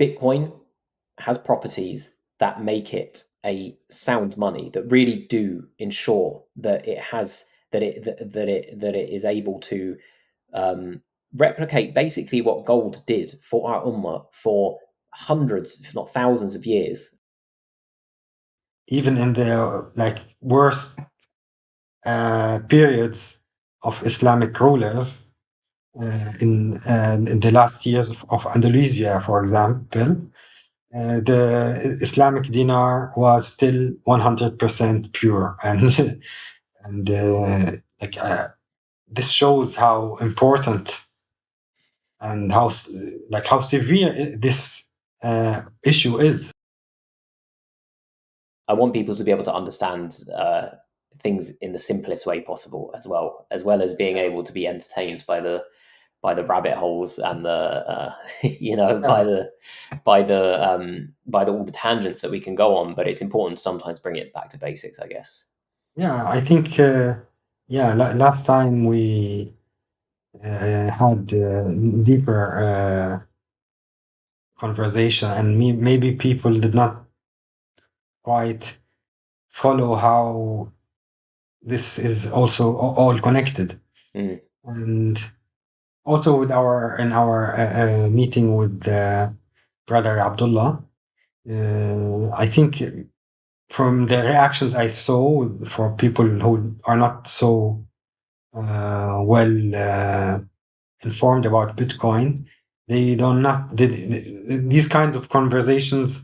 Bitcoin has properties that make it a sound money, that really do ensure that it has that it is able to replicate basically what gold did for our Ummah for hundreds, if not thousands, of years. Even in the worst periods of Islamic rulers, in the last years of Andalusia, for example, the Islamic dinar was still 100% pure, and and this shows how important and how severe this issue is. I want people to be able to understand things in the simplest way possible, as well as being able to be entertained by the rabbit holes and the Yeah, by the all the tangents that we can go on. But it's important to sometimes bring it back to basics, I guess. yeah. I think last time we had deeper conversation, and maybe people did not quite follow how this is also all connected. Mm. And also with our meeting with brother Abdullah, I think from the reactions I saw for people who are not so well informed about Bitcoin, they don't not these kind of conversations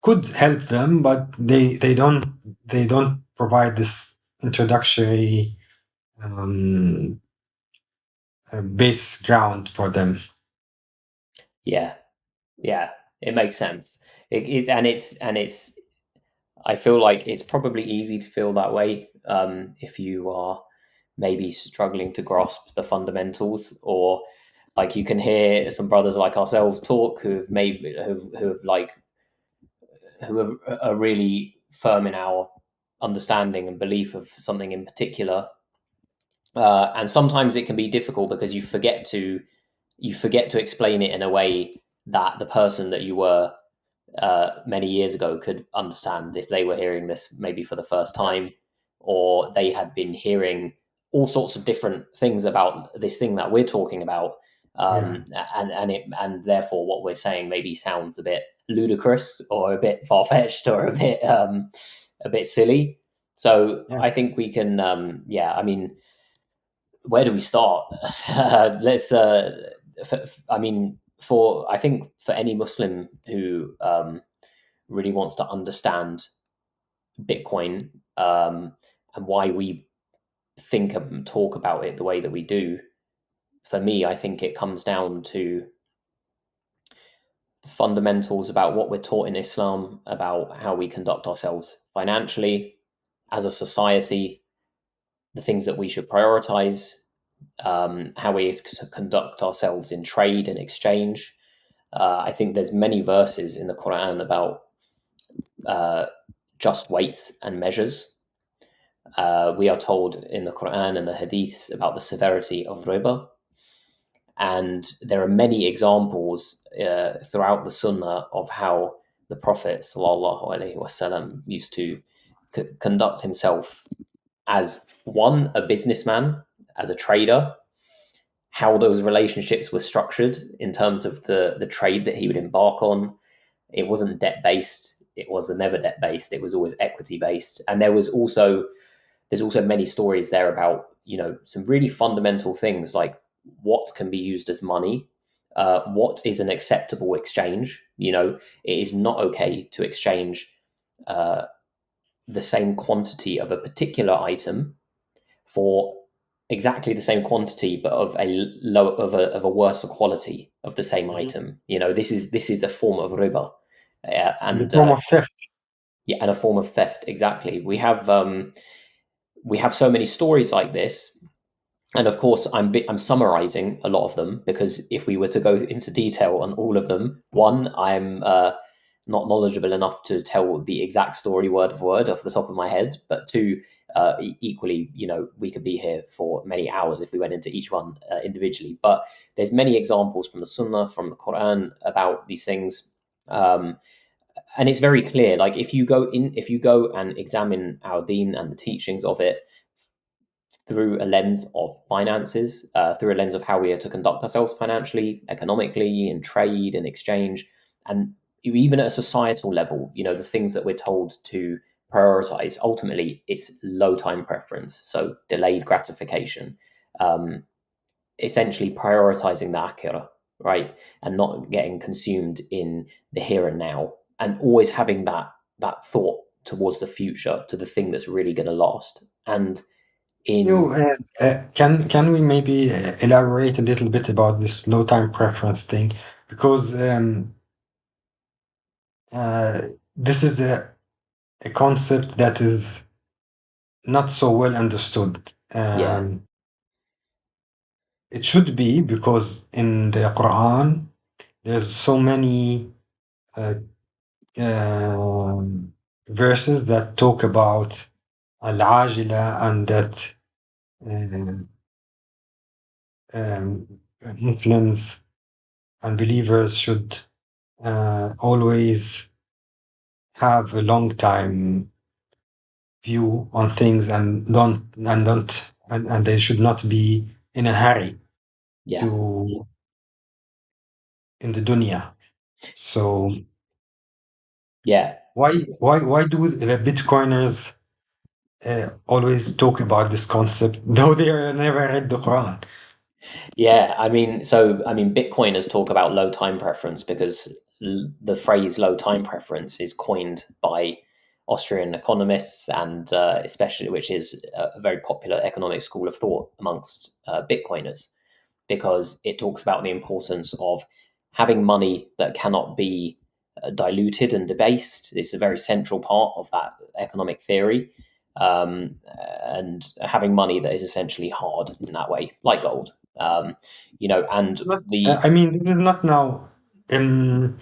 could help them, but they don't provide this introductory um, base ground for them. Yeah, yeah, it makes sense. It's I feel like it's probably easy to feel that way if you are maybe struggling to grasp the fundamentals, or like you can hear some brothers like ourselves talk who are really firm in our understanding and belief of something in particular. And sometimes it can be difficult because you forget to explain it in a way that the person that you were many years ago could understand if they were hearing this maybe for the first Yeah, time, or they had been hearing all sorts of different things about this thing that we're talking about, yeah, and therefore what we're saying maybe sounds a bit ludicrous or a bit far fetched or a bit silly. So yeah. I think we can, yeah. I mean, where do we start? Let's. I mean, for I think for any Muslim who really wants to understand Bitcoin, and why we think and talk about it the way that we do, for me, I think it comes down to the fundamentals about what we're taught in Islam, about how we conduct ourselves financially as a society, the things that we should prioritize, how we conduct ourselves in trade and exchange. I think there's many verses in the Quran about uh, just weights and measures. We are told in the Quran and the Hadiths about the severity of riba, and there are many examples throughout the Sunnah of how the Prophet ﷺ used to conduct himself as one, a businessman, as a trader, how those relationships were structured in terms of the trade that he would embark on. It wasn't debt based. It was never debt based. It was always equity based. And there's also many stories there about some really fundamental things like what can be used as money, what is an acceptable exchange. It is not okay to exchange uh, the same quantity of a particular item for exactly the same quantity, but of a low of a worse quality of the same Mhm. item. This is a form of riba, In the and form of theft. yeah, and a form of theft. Exactly. We have so many stories like this, and of course, I'm summarizing a lot of them because if we were to go into detail on all of them, one, I'm not knowledgeable enough to tell the exact story word for word off the top of my head. But two, equally, we could be here for many hours if we went into each one individually. But there's many examples from the Sunnah, from the Quran about these things. Um, and it's very clear. Like if you go and examine our deen and the teachings of it through a lens of finances, through a lens of how we are to conduct ourselves financially, economically, in trade and exchange, and even at a societal level, the things that we're told to prioritize, ultimately, it's low time preference, so delayed gratification, um, essentially prioritizing the akhirah, right, and not getting consumed in the here and now, and always having that thought towards the future, to the thing that's really going to last. And in Can we maybe elaborate a little bit about this low time preference thing? Because uh, this is a concept that is not so well understood. Yeah, It should be, because in the Quran there's so many uh, um, verses that talk about al-ajila, and that uh, um, Muslims and believers should always have a long time view on things, and they should not be in a hurry yeah, to in the dunya. So yeah. why do the Bitcoiners always talk about this concept, though they never read the Quran? Yeah, Bitcoiners talk about low time preference because the phrase low time preference is coined by Austrian economists, and especially, which is a very popular economic school of thought amongst Bitcoiners, because it talks about the importance of having money that cannot be diluted and debased. It's a very central part of that economic theory. And having money that is essentially hard in that way, like gold. And But the I mean, this is not now um,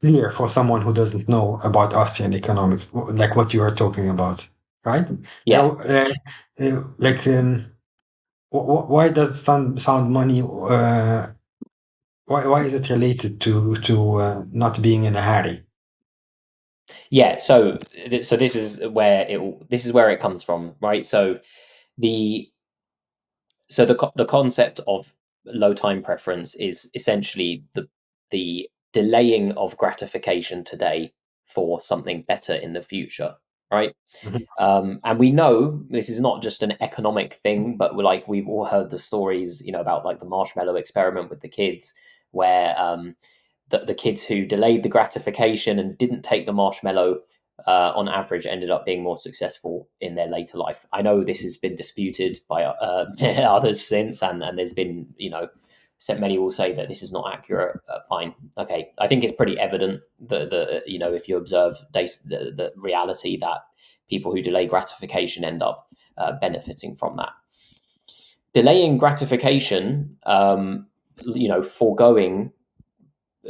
clear for someone who doesn't know about Austrian economics, like what you are talking about, right? yeah, Like, why does sound money? Why is it related to not being in a hurry? yeah. So this is where it comes from, right? The the concept of low time preference is essentially the delaying of gratification today for something better in the future, right? Mhm. And we know this is not just an economic thing, but we've all heard the stories, about like the marshmallow experiment with the kids, where the kids who delayed the gratification and didn't take the marshmallow, on average, ended up being more successful in their later life. I know this has been disputed by others since, and there's been, so many will say that this is not accurate. Fine, okay. I think it's pretty evident that if you observe the reality, that people who delay gratification end up benefiting from that. Delaying gratification, foregoing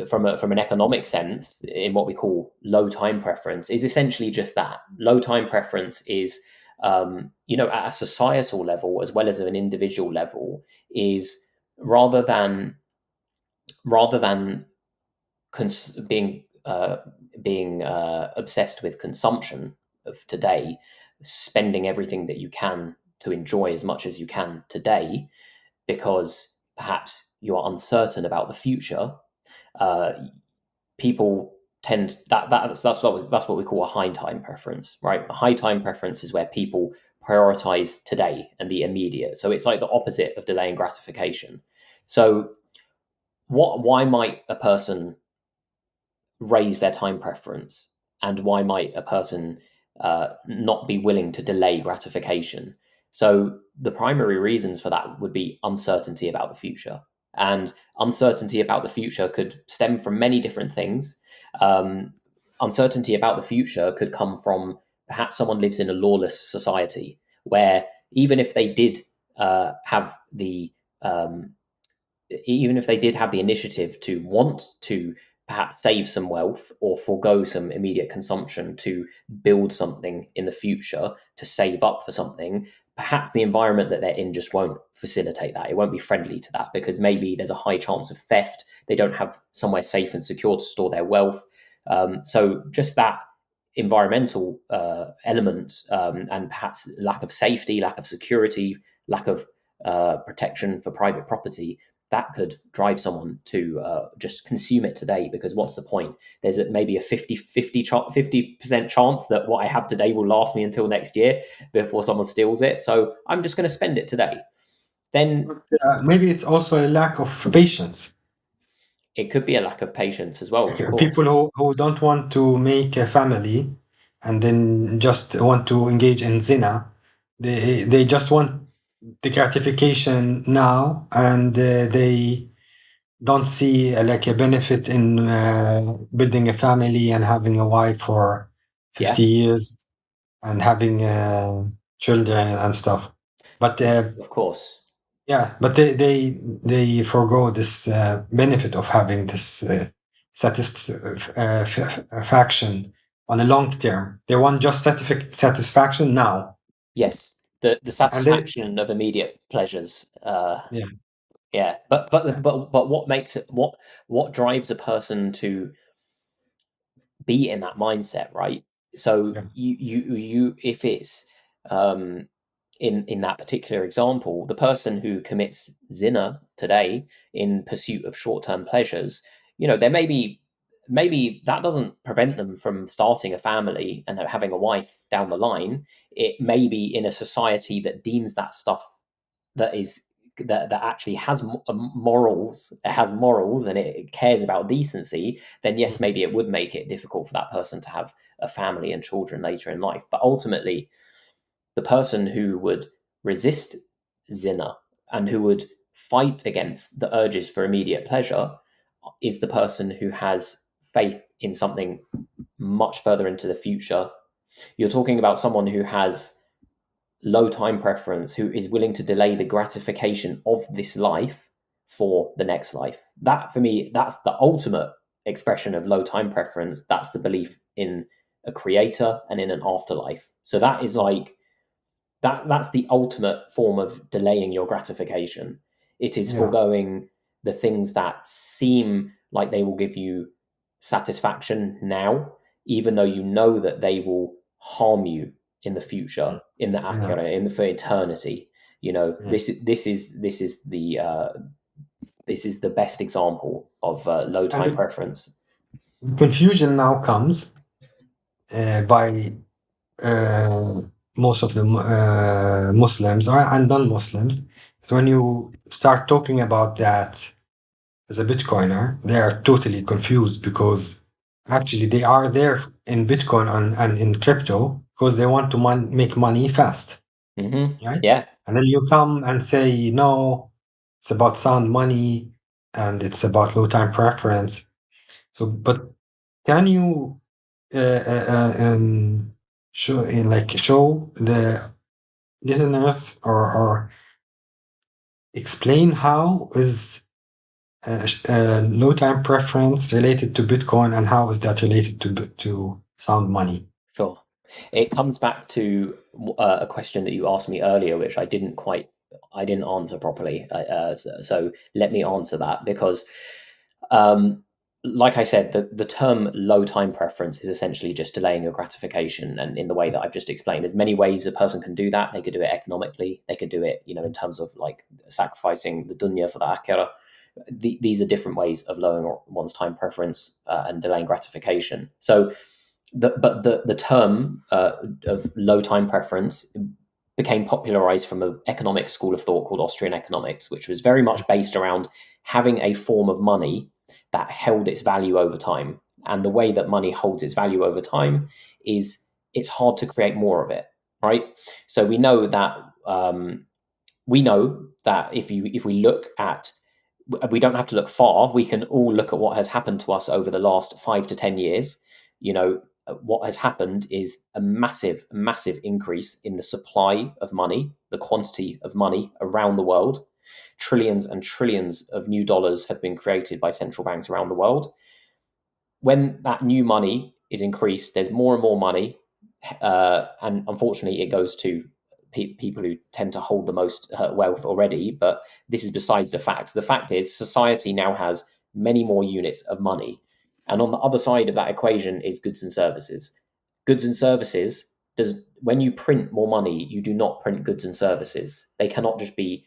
from an economic sense, in what we call low time preference, is essentially just that. Low time preference is, at a societal level as well as at an individual level, is rather than rather than being obsessed with consumption of today, spending everything that you can to enjoy as much as you can today, because perhaps you are uncertain about the future. uh, People tend that's what we call a high time preference, right? A high time preference is where people prioritize today and the immediate. So it's like the opposite of delaying gratification. So why might a person raise their time preference, and why might a person not be willing to delay gratification? So the primary reasons for that would be uncertainty about the future, and uncertainty about the future could stem from many different things. um, Uncertainty about the future could come from, perhaps someone lives in a lawless society, where even if they did have the um, even if they did have the initiative to want to perhaps save some wealth or forego some immediate consumption to build something in the future, to save up for something, perhaps the environment that they're in just won't facilitate that. It won't be friendly to that because maybe there's a high chance of theft. They don't have somewhere safe and secure to store their wealth. So just that environmental element, and perhaps lack of safety, lack of security, lack of protection for private property, that could drive someone to just consume it today, because what's the point? There's maybe a 50% chance that what I have today will last me until next year before someone steals it. So I'm just going to spend it today. Then Maybe it's also a lack of patience. it could be a lack of patience as well, of course. People who don't want to make a family and then just want to engage in zina, they just want the gratification now, and they don't see like a benefit in building a family and having a wife for 50 Yeah, years and having children and stuff. But of course. yeah, but they forego this benefit of having this satisfaction on a long term. They want just satisfaction now, Yes, the and they satisfaction of immediate pleasures. yeah Yeah, but what makes it, what drives a person to be in that mindset, right? So yeah you if it's um in that particular example, the person who commits zina today in pursuit of short-term pleasures, there may be, maybe that doesn't prevent them from starting a family and having a wife down the line. It may be in a society that deems that stuff, that is, that actually has morals, it has morals and it cares about decency, then yes, mhm, maybe it would make it difficult for that person to have a family and children later in life. But ultimately, the person who would resist zina and who would fight against the urges for immediate pleasure is the person who has faith in something much further into the future. You're talking about someone who has low time preference, who is willing to delay the gratification of this life for the next life. That, for me, that's the ultimate expression of low time preference. That's the belief in a creator and in an afterlife. So that is like, that's the ultimate form of delaying your gratification. It is yeah foregoing the things that seem like they will give you satisfaction now, even though you know that they will harm you in the future, in the yeah akhirah, in the for eternity. yeah. This is the best example of low And time preference. the confusion now comes by uh, most of the Muslims and non-Muslims. So when you start talking about that as a Bitcoiner, they are totally confused because actually they are there in Bitcoin and in crypto because they want to make money fast, right? Yeah, And then you come and say, no, it's about sound money and it's about low time preference. So, but can you show the listeners or explain how is low time preference related to Bitcoin and how is that related to sound money? sure. It comes back to a question that you asked me earlier, which I didn't answer properly. So let me answer that, because, um, like I said, the term low time preference is essentially just delaying your gratification, and in the way that I've just explained, there's many ways a person can do that. They could do it economically. They could do it, in terms of like sacrificing the dunya for the akhirah. These are different ways of lowering one's time preference and delaying gratification. So the term of low time preference became popularized from an economic school of thought called Austrian economics, which was very much based around having a form of money that held its value over time. And the way that money holds its value over time is it's hard to create more of it, right? So we know that if we look at, we don't have to look far. We can all look at what has happened to us over the last 5 to 10 years. What has happened is a massive, massive increase in the supply of money, the quantity of money around the world. Trillions and trillions of new dollars have been created by central banks around the world. When that new money is increased, there's more and more money, and unfortunately, it goes to people who tend to hold the most wealth already, but this is besides the fact. The fact is, society now has many more units of money. And on the other side of that equation is goods and services. Goods and services does when you print more money, you do not print goods and services. They cannot be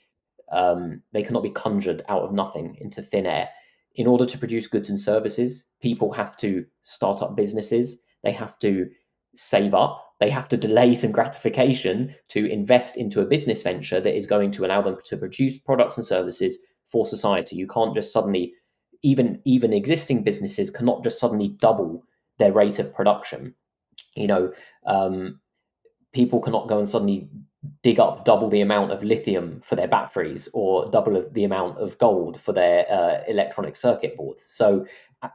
conjured out of nothing into thin air. In order to produce goods and services, people have to start up businesses. They have to save up. They have to delay some gratification to invest into a business venture that is going to allow them to produce products and services for society. You can't just suddenly, even existing businesses cannot just suddenly double their rate of production. You know, um, people cannot go and suddenly dig up double the amount of lithium for their batteries or double of the amount of gold for their electronic circuit boards. So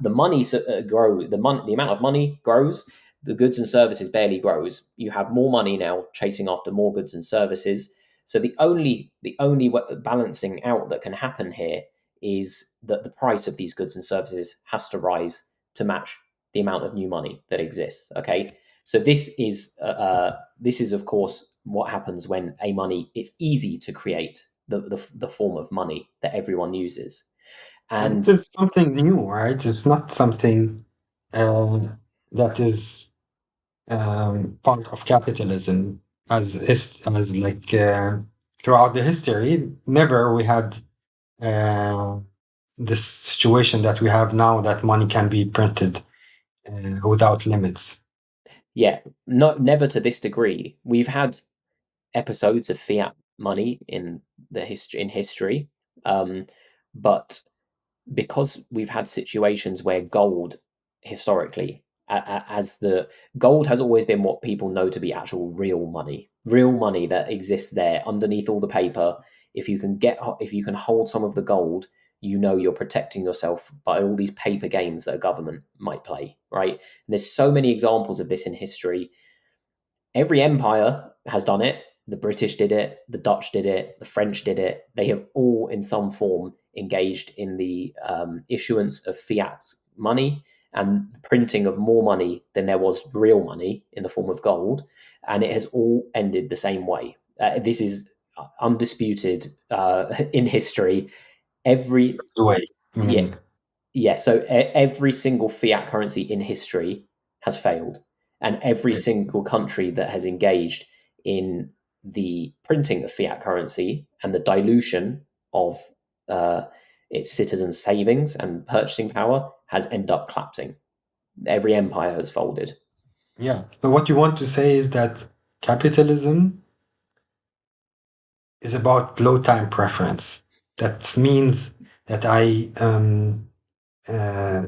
the money grow the amount of money grows, the goods and services barely grows. You have more money now chasing after more goods and services. So the only balancing out that can happen here is that the price of these goods and services has to rise to match the amount of new money that exists. Okay, so this is of course what happens when a money it's easy to create the form of money that everyone uses. And this And is something new, right? It's not something uh, that is part of capitalism as like throughout the history. Never we had uh, this situation that we have now that money can be printed without limits. yeah, not never to this degree. We've had episodes of fiat money in history, um, but because we've had situations where gold historically as the gold has always been what people know to be actual real money that exists there underneath all the paper. If you can hold some of the gold, you know you're protecting yourself by all these paper games that a government might play, right? And there's so many examples of this in history. Every empire has done it. The British did it, the Dutch did it, the French did it. They have all, in some form, engaged in the issuance of fiat money and printing of more money than there was real money in the form of gold. And it has all ended the same way. This is undisputed in history. Every That's the way. I Yeah, mean, yeah, so every single fiat currency in history has failed, and every right. single country that has engaged in the printing of fiat currency and the dilution of uh, its citizens' savings and purchasing power has ended up collapsing. Every empire has folded. Yeah. So what you want to say is that capitalism is about low time preference. That means that I uh,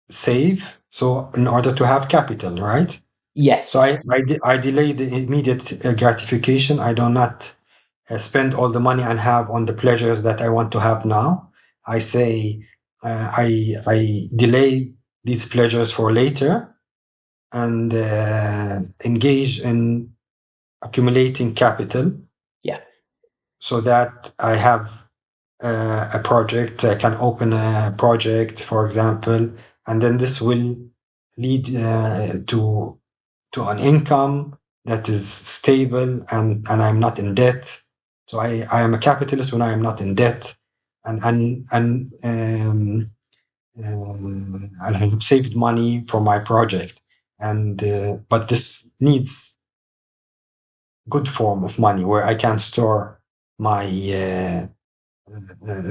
save so in order to have capital, right? So Yes, I delay the immediate gratification. I do not spend all the money I have on the pleasures that I want to have now. I say I delay these pleasures for later and engage in accumulating capital yeah, so that I have a project. I can open a project, for example, and then this will lead to an income that is stable and I'm not in debt. So I am a capitalist when I am not in debt and I have saved money for my project. And but this needs good form of money where I can store my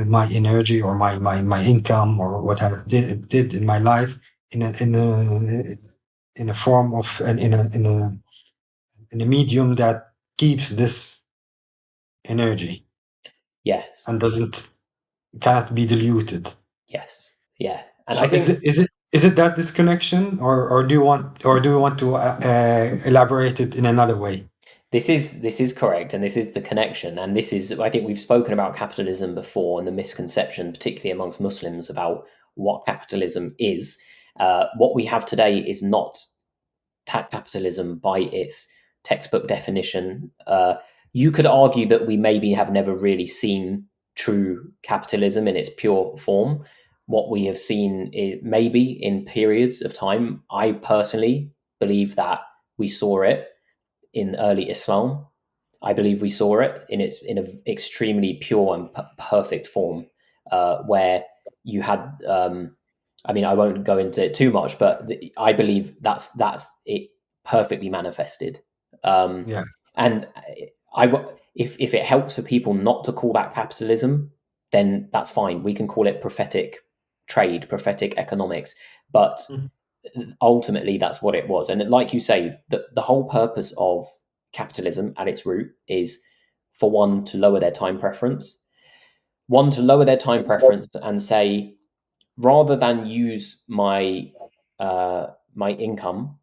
my energy or my income or what I did in my life in a form of in a medium that keeps this energy yes, and doesn't cannot be diluted. yes, yeah. And So I think is it that disconnection, or do you want to elaborate it in another way? this is correct, and this is the connection, and this is I think we've spoken about capitalism before and the misconception, particularly amongst Muslims, about what capitalism is. What we have today is not capitalism by its textbook definition. You could argue that we maybe have never really seen true capitalism in its pure form. What we have seen is maybe in periods of time. I personally believe that we saw it in early Islam. I believe we saw it in an extremely pure and perfect form, where you had. I mean, I won't go into it too much, but I believe that's it perfectly manifested. Um, Yeah. and if it helps for people not to call that capitalism, then that's fine. We can call it prophetic trade, prophetic economics, but Mhm. ultimately that's what it was. And like you say, the whole purpose of capitalism at its root is for one to lower their time preference, one to lower their time preference and say, rather than use my income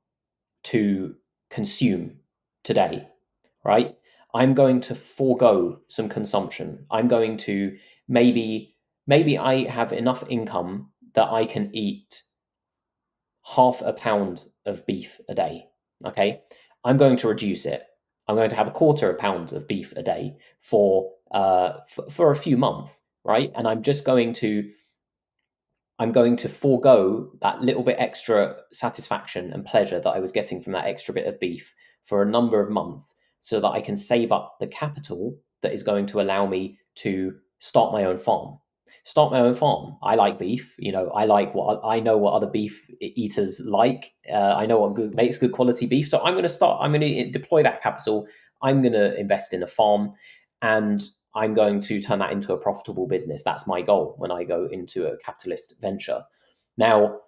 to consume today, right? I'm going to forego some consumption. I'm going to maybe I have enough income that I can eat half a pound of beef a day. Okay, I'm going to reduce it. I'm going to have a quarter a pound of beef a day for a few months, right? And I'm going to forego that little bit extra satisfaction and pleasure that I was getting from that extra bit of beef for a number of months so that I can save up the capital that is going to allow me to start my own farm. Start my own farm. I like beef. You know, I know what other beef eaters like. I know what makes good quality beef. So I'm going to deploy that capital. I'm going to invest in a farm, and I'm going to turn that into a profitable business. That's my goal when I go into a capitalist venture. Now,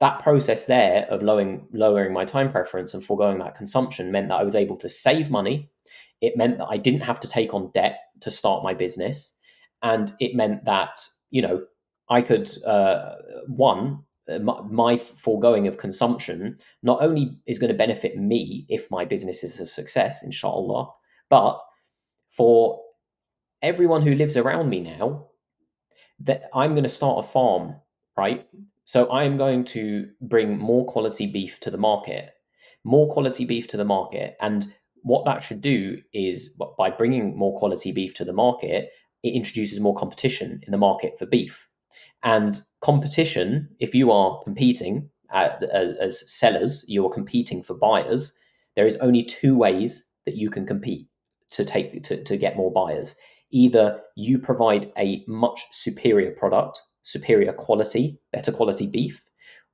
that process there of lowering my time preference and foregoing that consumption meant that I was able to save money. It meant that I didn't have to take on debt to start my business, and it meant that I could one my foregoing of consumption not only is going to benefit me if my business is a success, inshallah, but for everyone who lives around me now, that I'm going to start a farm, right? So I'm going to bring more quality beef to the market, more quality beef to the market. And what that should do is by bringing more quality beef to the market, it introduces more competition in the market for beef. And competition, if you are competing as sellers, you are competing for buyers. There is only two ways that you can compete to get more buyers. Either you provide a much superior product, superior quality, better quality beef,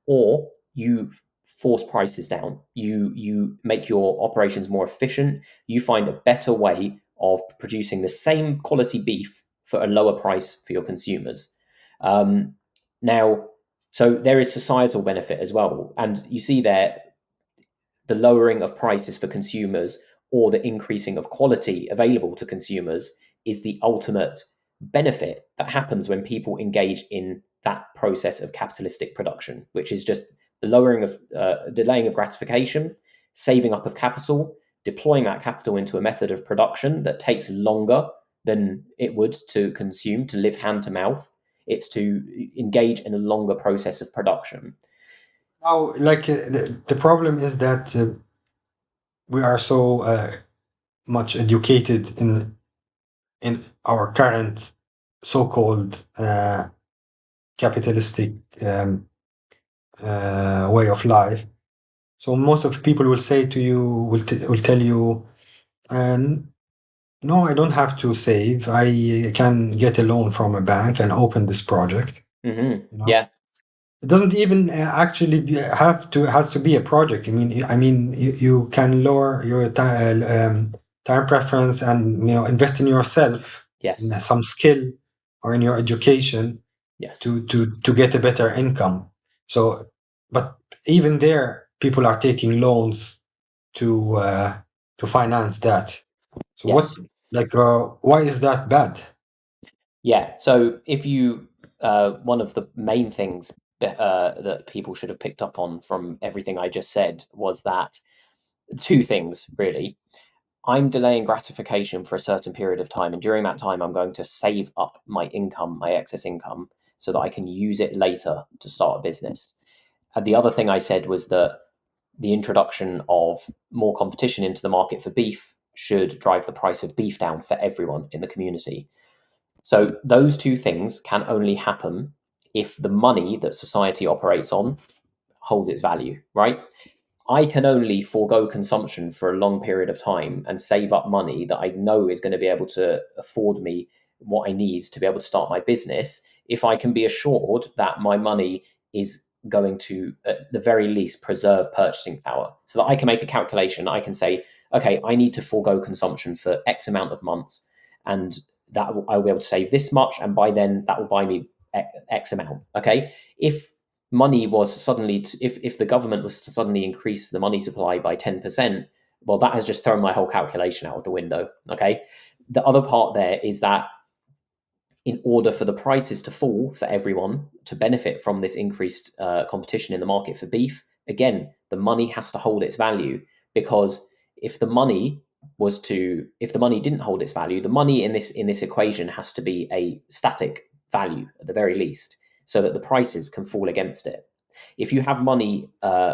or you force prices down. You make your operations more efficient. You find a better way of producing the same quality beef for a lower price for your consumers. Um, now, so there is societal benefit as well, and you see there the lowering of prices for consumers or the increasing of quality available to consumers is the ultimate benefit that happens when people engage in that process of capitalistic production, which is just the lowering of delaying of gratification, saving up of capital, deploying that capital into a method of production that takes longer than it would to consume, to live hand to mouth. It's to engage in a longer process of production. Now, like the problem is that we are so much educated in our current so-called capitalistic way of life. So most of the people will say to you, will tell you, and no, I don't have to save. I can get a loan from a bank and open this project. Yeah. It doesn't even actually has to be a project. I mean, you can lower your time preference and invest in yourself, Yes. in some skill or in your education Yes. to get a better income. So, but even there, people are taking loans to uh, to finance that. So Yes. why is that bad? Yeah. So if you, one of the main things that people should have picked up on from everything I just said was that two things really. I'm delaying gratification for a certain period of time, and during that time, I'm going to save up my income, my excess income, so that I can use it later to start a business. And the other thing I said was that the introduction of more competition into the market for beef should drive the price of beef down for everyone in the community. So those two things can only happen if the money that society operates on holds its value, right? I can only forego consumption for a long period of time and save up money that I know is going to be able to afford me what I need to be able to start my business if I can be assured that my money is going to, at the very least, preserve purchasing power so that I can make a calculation. I can say, okay, I need to forego consumption for X amount of months, and I'll be able to save this much, and by then that will buy me X amount. Okay, if money was suddenly if the government was to suddenly increase the money supply by 10%, well, that has just thrown my whole calculation out of the window. Okay, the other part there is that in order for the prices to fall for everyone to benefit from this increased competition in the market for beef, again, the money has to hold its value, because if the money if the money didn't hold its value, the money in this equation has to be a static value at the very least, so that the prices can fall against it. If you have money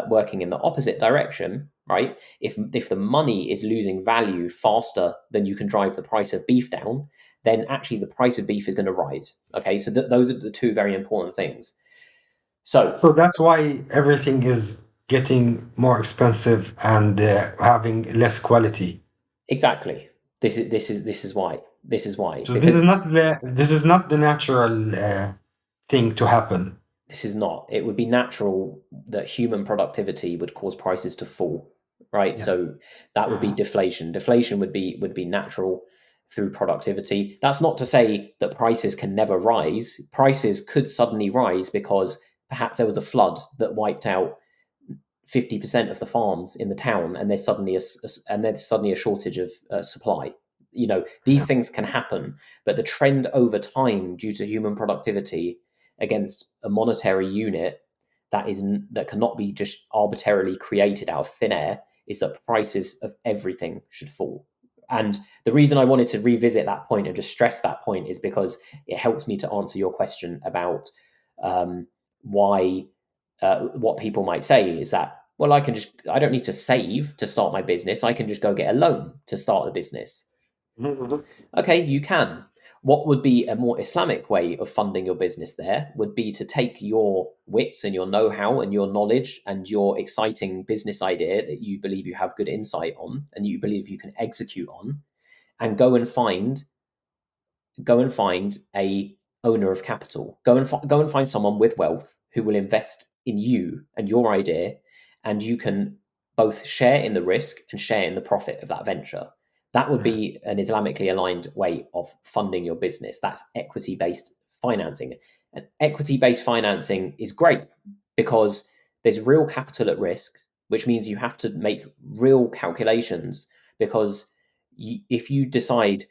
working in the opposite direction, right? If the money is losing value faster than you can drive the price of beef down, then actually the price of beef is going to rise. Okay, so those are the two very important things. So So that's why everything is getting more expensive and having less quality. exactly, this is why So because this is not the natural thing to happen. this is not. It would be natural that human productivity would cause prices to fall, right? Yeah. So that would be deflation. Deflation would be natural through productivity. That's not to say that prices can never rise. Prices could suddenly rise because perhaps there was a flood that wiped out 50% of the farms in the town, and there's suddenly a shortage of supply. You know, these Yeah. things can happen, but the trend over time due to human productivity against a monetary unit that cannot be just arbitrarily created out of thin air is that prices of everything should fall. And the reason I wanted to revisit that point and just stress that point is because it helps me to answer your question about why what people might say is that, well, I don't need to save to start my business. I can just go get a loan to start the business. Mhm. Okay, you can. What would be a more Islamic way of funding your business there would be to take your wits and your know how and your knowledge and your exciting business idea that you believe you have good insight on and you believe you can execute on, and go and find a owner of capital. Go and find someone with wealth who will invest in you and your idea, and you can both share in the risk and share in the profit of that venture. That would Yeah. be an Islamically aligned way of funding your business. That's equity based financing. And equity based financing is great because there's real capital at risk, which means you have to make real calculations. Because if you decide,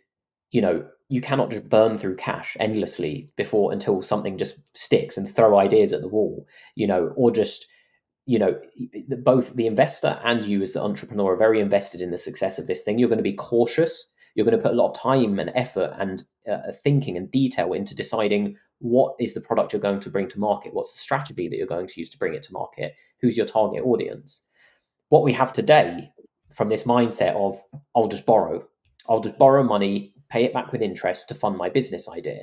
you know, you cannot just burn through cash endlessly before until something just sticks and throw ideas at the wall, you know, or just, you know, both the investor and you as the entrepreneur are very invested in the success of this thing. You're going to be cautious. You're going to put a lot of time and effort and thinking and detail into deciding what is the product you're going to bring to market, what's the strategy that you're going to use to bring it to market, who's your target audience. What we have today from this mindset of I'll just borrow, I'll just borrow money, pay it back with interest to fund my business idea.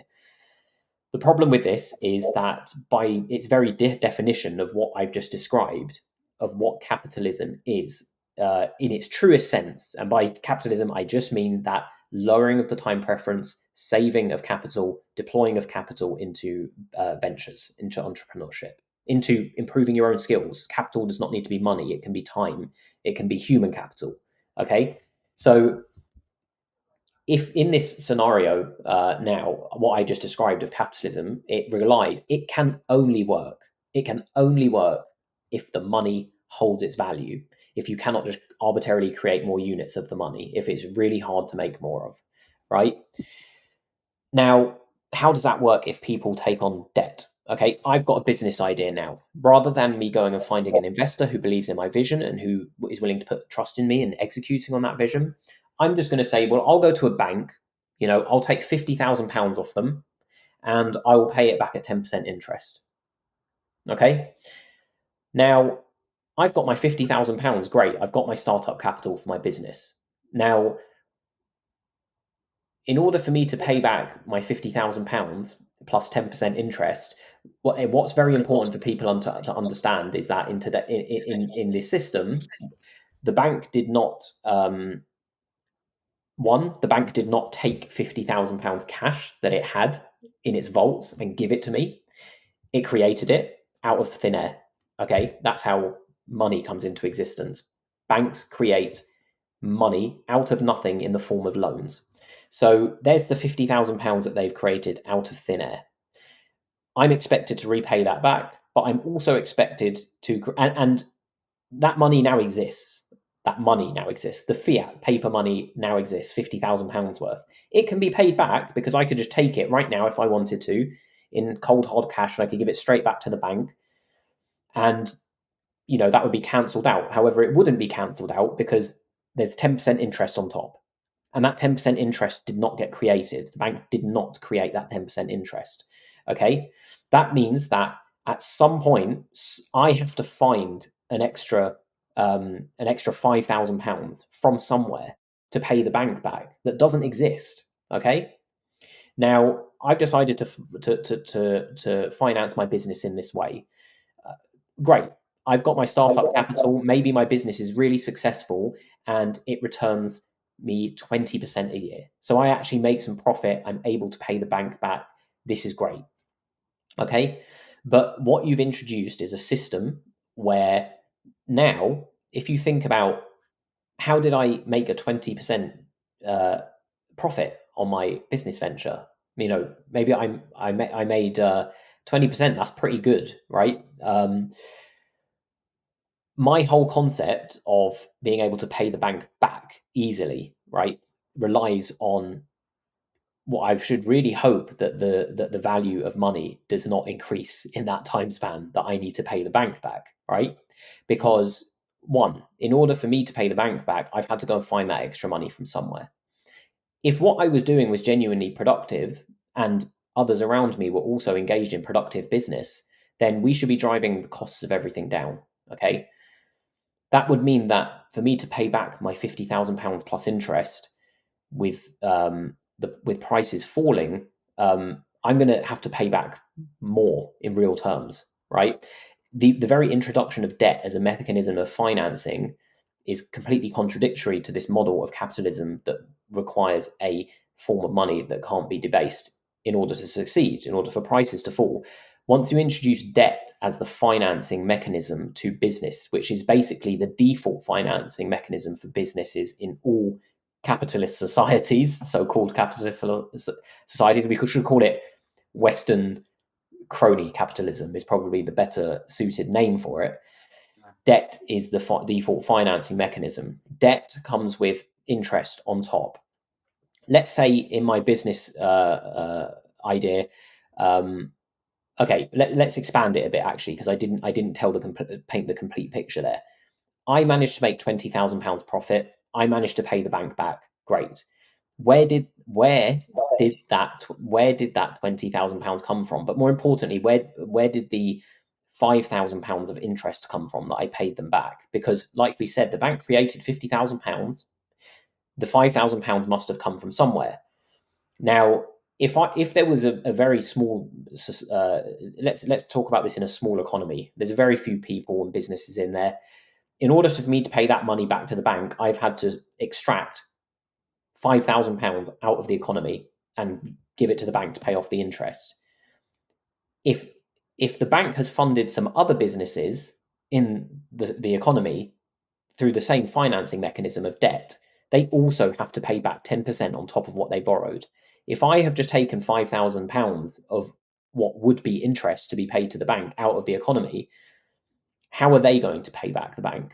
The problem with this is that by its very definition of what I've just described, of what capitalism is in its truest sense, and by capitalism, I just mean that lowering of the time preference, saving of capital, deploying of capital into ventures, into entrepreneurship, into improving your own skills. Capital does not need to be money, it can be time, it can be human capital. Okay. So if in this scenario now, what I just described of capitalism, it can only work. It can only work if the money holds its value. If you cannot just arbitrarily create more units of the money, if it's really hard to make more of, right? Now, how does that work if people take on debt? Okay, I've got a business idea now. Rather than me going and finding an investor who believes in my vision and who is willing to put trust in me and executing on that vision, I'm just going to say, well, I'll go to a bank, you know, I'll take £50,000 off them and I will pay it back at 10% interest. Okay, now I've got my £50,000, great. I've got my startup capital for my business. Now, in order for me to pay back my £50,000 plus 10% interest, What's very important for people to understand is that in this system, the bank did not the bank did not take £50,000 cash that it had in its vaults and give it to me. It created it out of thin air. Okay, that's how money comes into existence. Banks create money out of nothing in the form of loans. So there's the £50,000 that they've created out of thin air. I'm expected to repay that back, but I'm also expected to, and that money now exists. That money now exists. The fiat paper money now exists, £50,000 worth. It can be paid back because I could just take it right now if I wanted to in cold hard cash, and I could give it straight back to the bank, and that would be cancelled out. However, it wouldn't be cancelled out because there's 10% interest on top. And that 10% interest did not get created. The bank did not create that 10% interest. Okay. That means that at some point, I have to find an extra £5,000 from somewhere to pay the bank back that doesn't exist. Okay. Now, I've decided to finance my business in this way. Great. I've got my startup capital. Maybe my business is really successful and it returns me 20% a year. So I actually make some profit. I'm able to pay the bank back. This is great. Okay. But what you've introduced is a system where now, if you think about how did I make a 20% profit on my business venture? Maybe I made 20%. That's pretty good, right? My whole concept of being able to pay the bank back easily, right, relies on what I should really hope that the value of money does not increase in that time span that I need to pay the bank back, right? Because one, in order for me to pay the bank back, I've had to go and find that extra money from somewhere. If what I was doing was genuinely productive and others around me were also engaged in productive business, then we should be driving the costs of everything down. Okay. That would mean that for me to pay back my £50,000 plus interest with with prices falling, I'm going to have to pay back more in real terms, right? The very introduction of debt as a mechanism of financing is completely contradictory to this model of capitalism that requires a form of money that can't be debased in order to succeed, in order for prices to fall. Once you introduce debt as the financing mechanism to business, which is basically the default financing mechanism for businesses in all capitalist societies, so-called capitalist societies, we should call it Western crony capitalism is probably the better suited name for it. Debt is the default financing mechanism. Debt comes with interest on top. Let's say in my business idea, okay, let's expand it a bit actually, because I didn't paint the complete picture there. I managed to make £20,000 profit. I managed to pay the bank back. Great. Where did that £20,000 come from? But more importantly, where did the £5,000 of interest come from that I paid them back? Because, like we said, the bank created £50,000. The £5,000 must have come from somewhere. Now, if there was a very small, let's talk about this in a small economy. There's a very few people and businesses in there. In order for me to pay that money back to the bank, I've had to extract £5,000 out of the economy and give it to the bank to pay off the interest. If the bank has funded some other businesses in the economy through the same financing mechanism of debt, they also have to pay back 10% on top of what they borrowed. If I have just taken £5,000 of what would be interest to be paid to the bank out of the economy, how are they going to pay back the bank?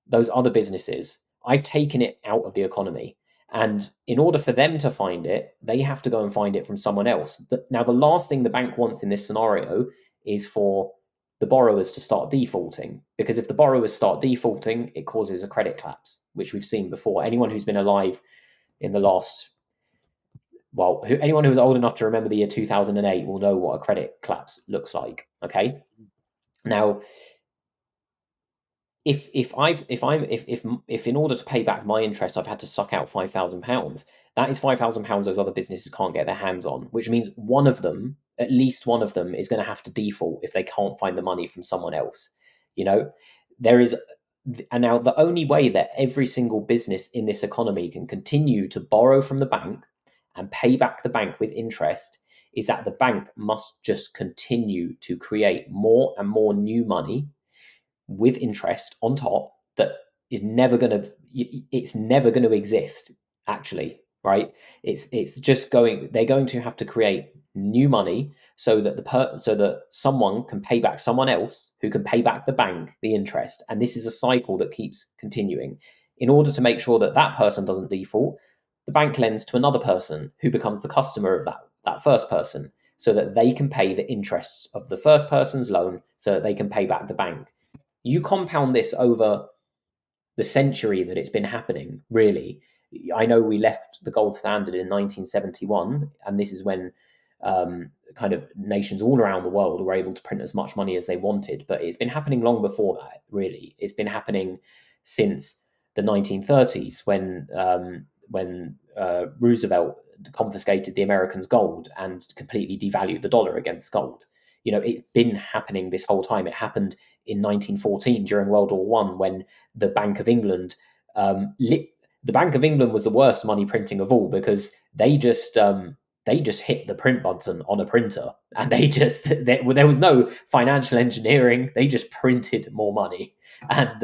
Those other businesses, I've taken it out of the economy. And in order for them to find it, they have to go and find it from someone else. Now, the last thing the bank wants in this scenario is for the borrowers to start defaulting, because if the borrowers start defaulting, it causes a credit collapse, which we've seen before. Anyone who's been alive in the last, anyone who's old enough to remember the year 2008 will know what a credit collapse looks like. Okay. Now, if in order to pay back my interest, I've had to suck out £5,000, that is £5,000 those other businesses can't get their hands on, which means one of them at least one of them is going to have to default if they can't find the money from someone else. You know, there is, and now the only way that every single business in this economy can continue to borrow from the bank and pay back the bank with interest is that the bank must just continue to create more and more new money with interest on top that is never going to it's never going to exist, actually, right? It's just going they're going to have to create new money so that so that someone can pay back someone else who can pay back the bank the interest, and this is a cycle that keeps continuing. In order to make sure that that person doesn't default, the bank lends to another person who becomes the customer of that first person, so that they can pay the interests of the first person's loan so that they can pay back the bank. You compound this over the century that it's been happening, really. I know we left the gold standard in 1971, and this is when kind of nations all around the world were able to print as much money as they wanted. But it's been happening long before that, really. It's been happening since the 1930s when Roosevelt confiscated the Americans' gold and completely devalued the dollar against gold. You know, it's been happening this whole time. It happened in 1914 during World War One when the Bank of England the Bank of England was the worst money printing of all because they just hit the print button on a printer and there was no financial engineering. They just printed more money, and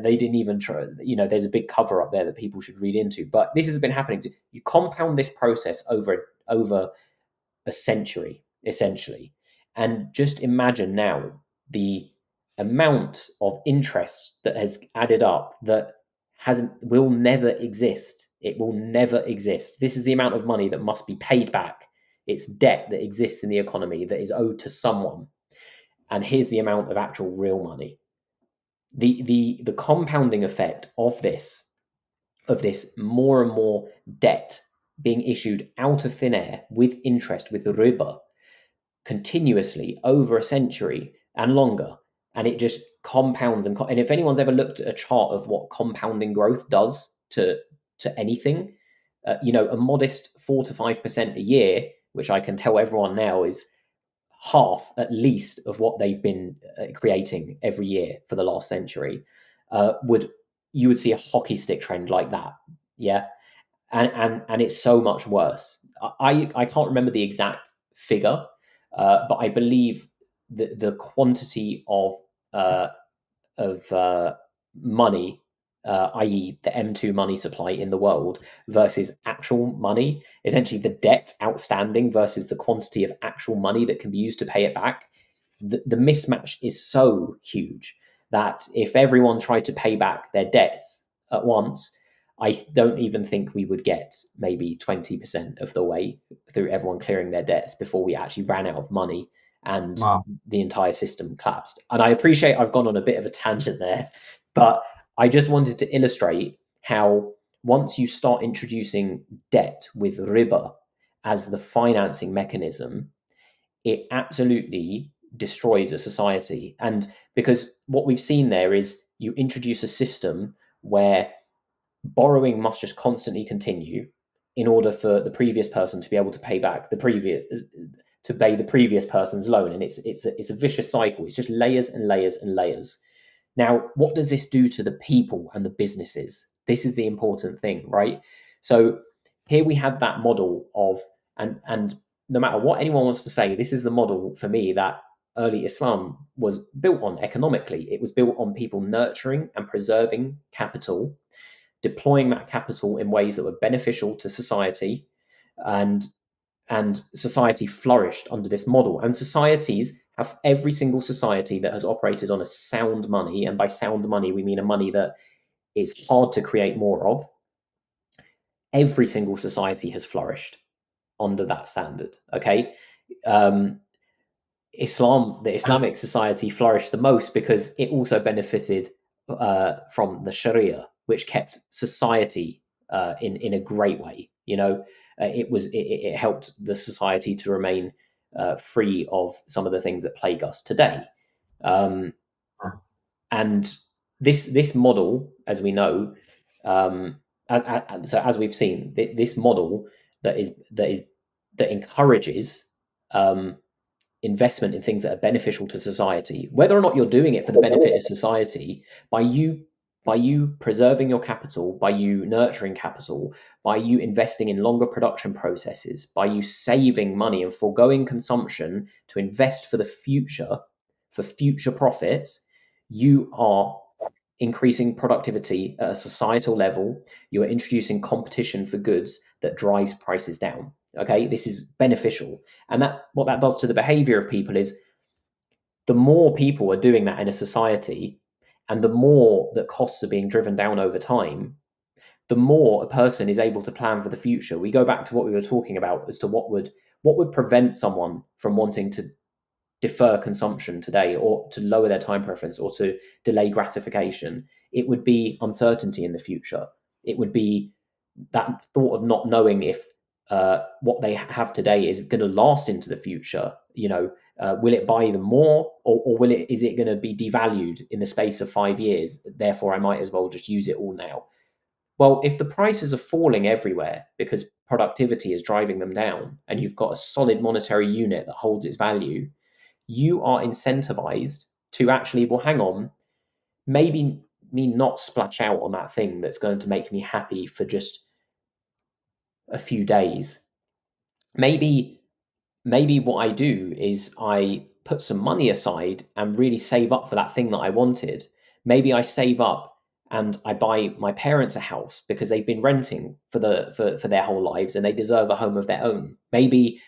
they didn't even try. You know, there's a big cover up there that people should read into. But this has been happening. You compound this process over a century, essentially. And just imagine now the amount of interest that has added up that hasn't will never exist. It will never exist. This is the amount of money that must be paid back. It's debt that exists in the economy that is owed to someone. And here's the amount of actual real money. The compounding effect of this more and more debt being issued out of thin air with interest, with the riba, continuously over a century and longer, and it just compounds and if anyone's ever looked at a chart of what compounding growth does to anything, you know, a modest 4 to 5% a year, which I can tell everyone now is half at least of what they've been creating every year for the last century, would you would see a hockey stick trend like that. Yeah. And it's so much worse. I can't remember the exact figure, but I believe the quantity uh, of money, i.e., the M2 money supply in the world versus actual money, essentially the debt outstanding versus the quantity of actual money that can be used to pay it back. The mismatch is so huge that if everyone tried to pay back their debts at once, I don't even think we would get maybe 20% of the way through everyone clearing their debts before we actually ran out of money and Wow. the entire system collapsed. And I appreciate I've gone on a bit of a tangent there, but I just wanted to illustrate how once you start introducing debt with riba as the financing mechanism, it absolutely destroys a society. And because what we've seen there is you introduce a system where borrowing must just constantly continue in order for the previous person to be able to pay back the previous person's loan, and it's a vicious cycle. It's just layers and layers and layers. Now, what does this do to the people and the businesses? This is the important thing, right? So here we had that model of and no matter what anyone wants to say, this is the model for me that early Islam was built on economically. It was built on people nurturing and preserving capital, deploying that capital in ways that were beneficial to society, and society flourished under this model. And societies have every single society that has operated on a sound money, and by sound money we mean a money that is hard to create more of. Every single society has flourished under that standard. Okay, um, the And Islamic society flourished the most because it also benefited from the Sharia, which kept society in a great way. You know, it helped the society to remain free of some of the things that plague us today. Um, and this model, as we know, so as we've seen, this model that is that encourages investment in things that are beneficial to society, whether or not you're doing it for the benefit of society, by you preserving your capital, by you nurturing capital, by you investing in longer production processes, by you saving money and foregoing consumption to invest for the future, for future profits, you are increasing productivity at a societal level. You are introducing competition for goods that drives prices down. Okay, this is beneficial, and that what that does to the behavior of people is the more people are doing that in a society, and the more that costs are being driven down over time, the more a person is able to plan for the future. We go back to what we were talking about as to what would prevent someone from wanting to defer consumption today or to lower their time preference or to delay gratification. It would be uncertainty in the future. It would be that thought of not knowing if what they have today is going to last into the future. Will it buy them more, or is it going to be devalued in the space of 5 years? Therefore, I might as well just use it all now. Well, if the prices are falling everywhere because productivity is driving them down, and you've got a solid monetary unit that holds its value, you are incentivized to actually, well, hang on, maybe me not splash out on that thing that's going to make me happy for just a few days. Maybe what I do is I put some money aside and really save up for that thing that I wanted. Maybe I save up and I buy my parents a house because they've been renting for their whole lives and they deserve a home of their own. Maybe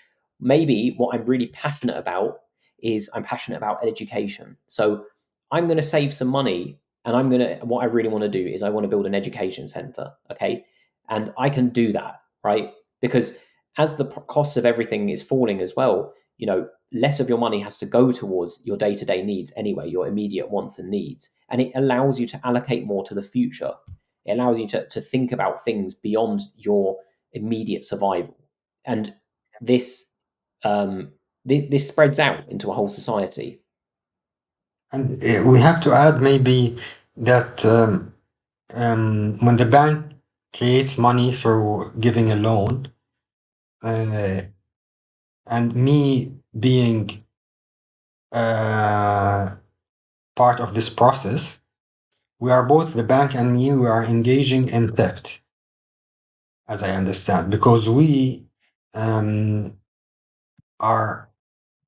what I'm really passionate about is I'm passionate about education. So I'm going to save some money, and what I really want to do is I want to build an education center, okay? And I can do that, right? Because as the cost of everything is falling as well, less of your money has to go towards your day-to-day needs anyway, your immediate wants and needs. And it allows you to allocate more to the future. It allows you to think about things beyond your immediate survival. And this this spreads out into a whole society. And we have to add maybe that when the bank creates money through giving a loan, uh, and me being uh, part of this process, we are both, the bank and me, we are engaging in theft, as I understand, because we are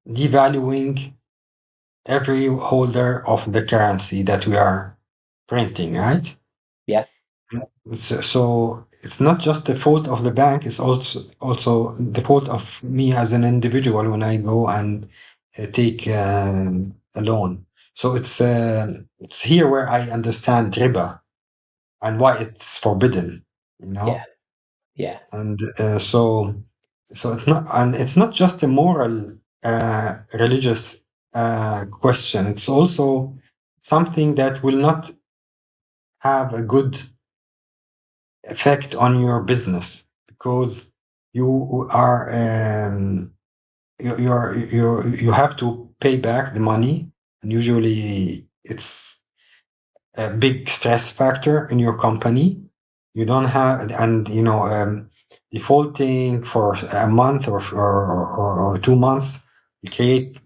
devaluing every holder of the currency that we are printing, right? Yeah, So it's not just the fault of the bank; it's also the fault of me as an individual when I go and take a loan. So it's here where I understand riba and why it's forbidden, you yeah, know. yeah, And so it's not just a moral, religious question. It's also something that will not have a good effect on your business, because you are you have to pay back the money, and usually it's a big stress factor in your company. You don't have, and defaulting for a month or 2 months, you create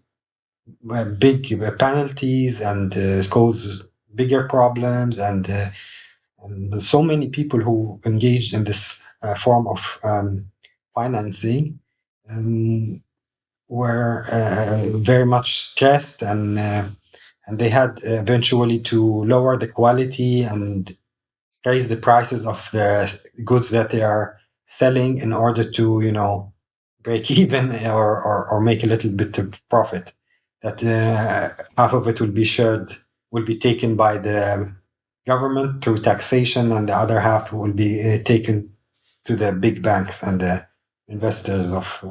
big penalties, and cause bigger problems, and so many people who engaged in this form of financing um, were very much stressed, and they had eventually to lower the quality and raise the prices of the goods that they are selling in order to break even, or make a little bit of profit. That half of it will be shared, will be taken by the government through taxation, and the other half will be taken to the big banks and the investors of.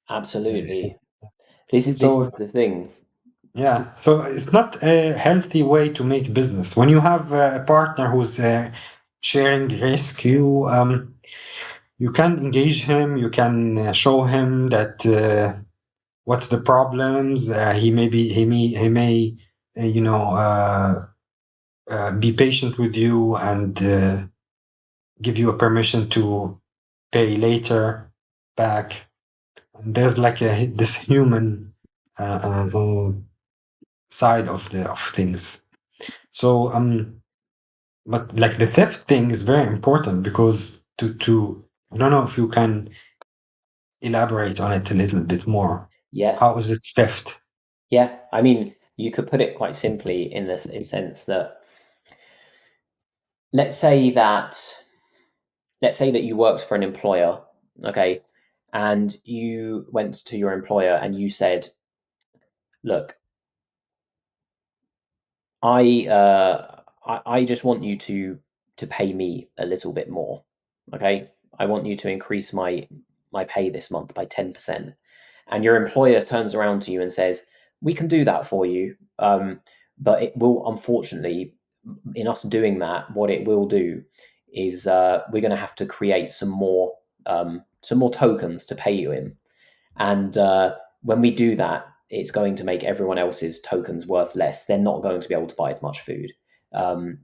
absolutely. This is So the thing. yeah, so it's not a healthy way to make business. When you have a partner who's sharing risk, you can engage him. You can show him that what's the problems. He may be patient with you, and give you a permission to pay later back. There's like this human side of things. So but like the theft thing is very important because to I don't know if you can elaborate on it a little bit more. Yeah, How is it theft? yeah. I mean, you could put it quite simply in this in sense that let's say that let's say that you worked for an employer, okay, and you went to your employer and you said, "Look, I just want you to pay me a little bit more, okay? I want you to increase my pay this month by 10%." And your employer turns around to you and says, "We can do that for you, but it will unfortunately, in us doing that, what it will do is we're going to have to create some more tokens to pay you in, and when we do that, it's going to make everyone else's tokens worth less. They're not going to be able to buy as much food.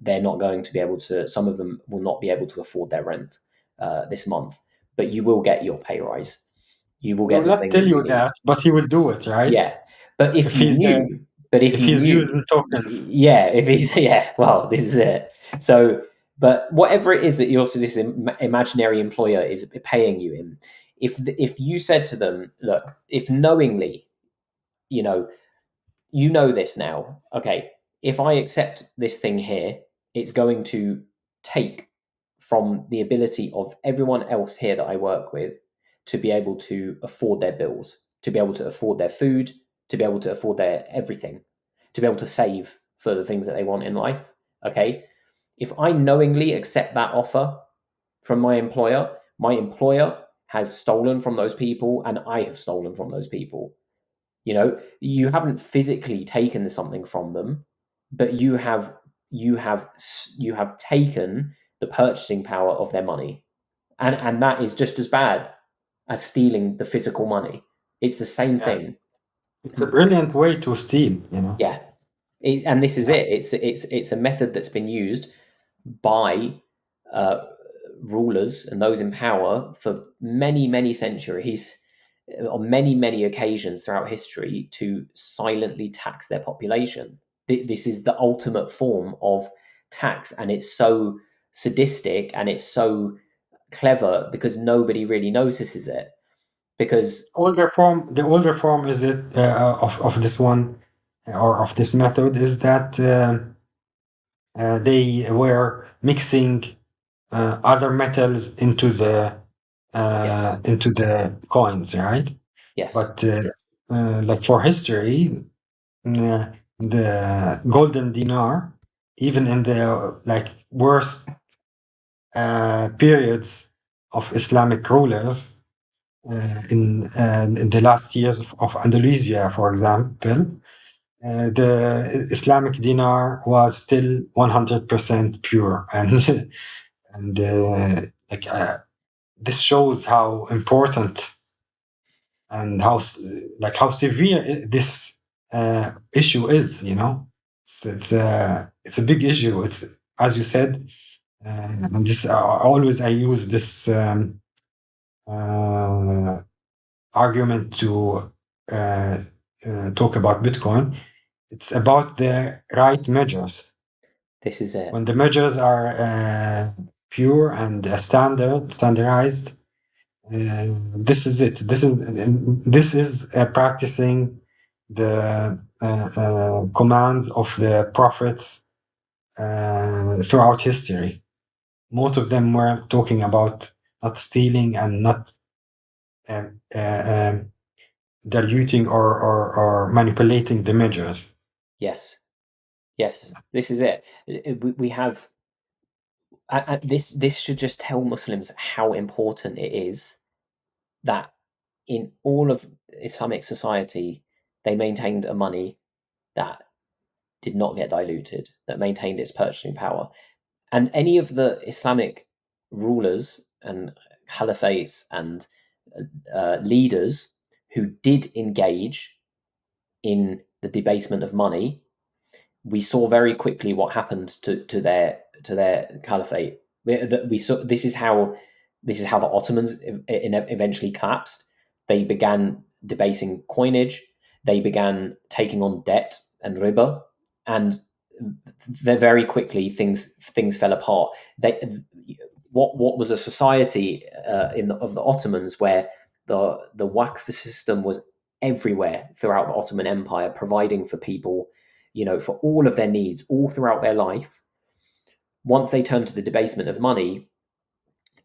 They're not going to be able to, some of them will not be able to afford their rent this month, but you will get your pay rise. You will He will get the not thing that tell you you need." that, but he will do it, right? Yeah. But If he's if if you he's knew, using tokens. yeah, if he's, yeah, well, this is it. So, but whatever it is that you're, so this imaginary employer is paying you in, if you said to them, "Look, if knowingly, you know, you know this now, okay, if I accept this thing here, it's going to take from the ability of everyone else here that I work with to be able to afford their bills, to be able to afford their food, to be able to afford their everything, to be able to save for the things that they want in life." Okay. If I knowingly accept that offer from my employer has stolen from those people and I have stolen from those people. You know, you haven't physically taken something from them, but you have you have taken the purchasing power of their money, and that is just as bad as stealing the physical money. It's the same Yeah, thing. it's a brilliant way to steal, you know. Yeah, and this is Yeah. it. It's a method that's been used by uh, rulers and those in power for many centuries, on many occasions throughout history, to silently tax their population. This is the ultimate form of tax, and it's so sadistic and it's so clever because nobody really notices it. Because The older form is it of this one or of this method is that they were mixing other metals yes, into the coins, right? yes, But like for history, the golden dinar, even in the like worst periods of Islamic rulers, in the last years of Andalusia, for example, the Islamic dinar was still 100% pure, and and like this shows how important and like how severe this issue is. You know, it's a big issue. It's as you said, and this always I use this uh, argument to uh, talk about Bitcoin. It's about the right measures. this is it. When the measures are pure and standardized, this is it. This is practicing the commands of the prophets throughout history. Most of them were talking about not stealing and not um, uh, um, diluting or manipulating the measures. Yes, yes, this is it. We have this should just tell Muslims how important it is that in all of Islamic society they maintained a money that did not get diluted, that maintained its purchasing power. And any of the Islamic rulers and caliphates and leaders who did engage in the debasement of money, we saw very quickly what happened to their caliphate. We saw this is how the Ottomans eventually collapsed. They began debasing coinage. They began taking on debt and riba, and very quickly things fell apart. What was a society of the Ottomans where the Waqf system was everywhere throughout the Ottoman Empire, providing for people, for all of their needs all throughout their life. Once they turned to the debasement of money,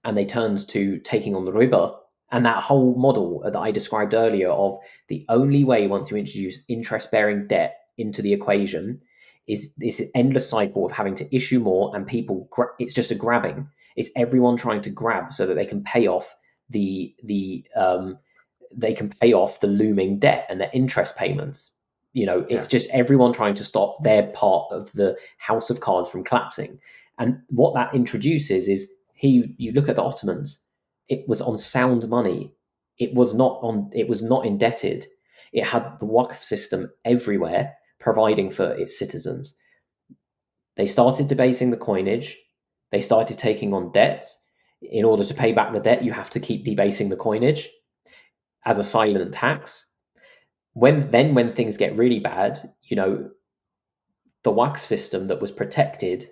and they turned to taking on the riba, and that whole model that I described earlier of the only way, once you introduce interest-bearing debt into the equation, is this endless cycle of having to issue more, and people, it's just a grabbing. It's everyone trying to grab so that they can pay off the looming debt and their interest payments. It's Yeah. just everyone trying to stop their part of the house of cards from collapsing. And what that introduces is, you look at the Ottomans, it was on sound money. It was not indebted. It had the Waqf system everywhere, providing for its citizens. They started debasing the coinage. They started taking on debt. In order to pay back the debt, you have to keep debasing the coinage as a silent tax. When things get really bad, the Waqf system that was protected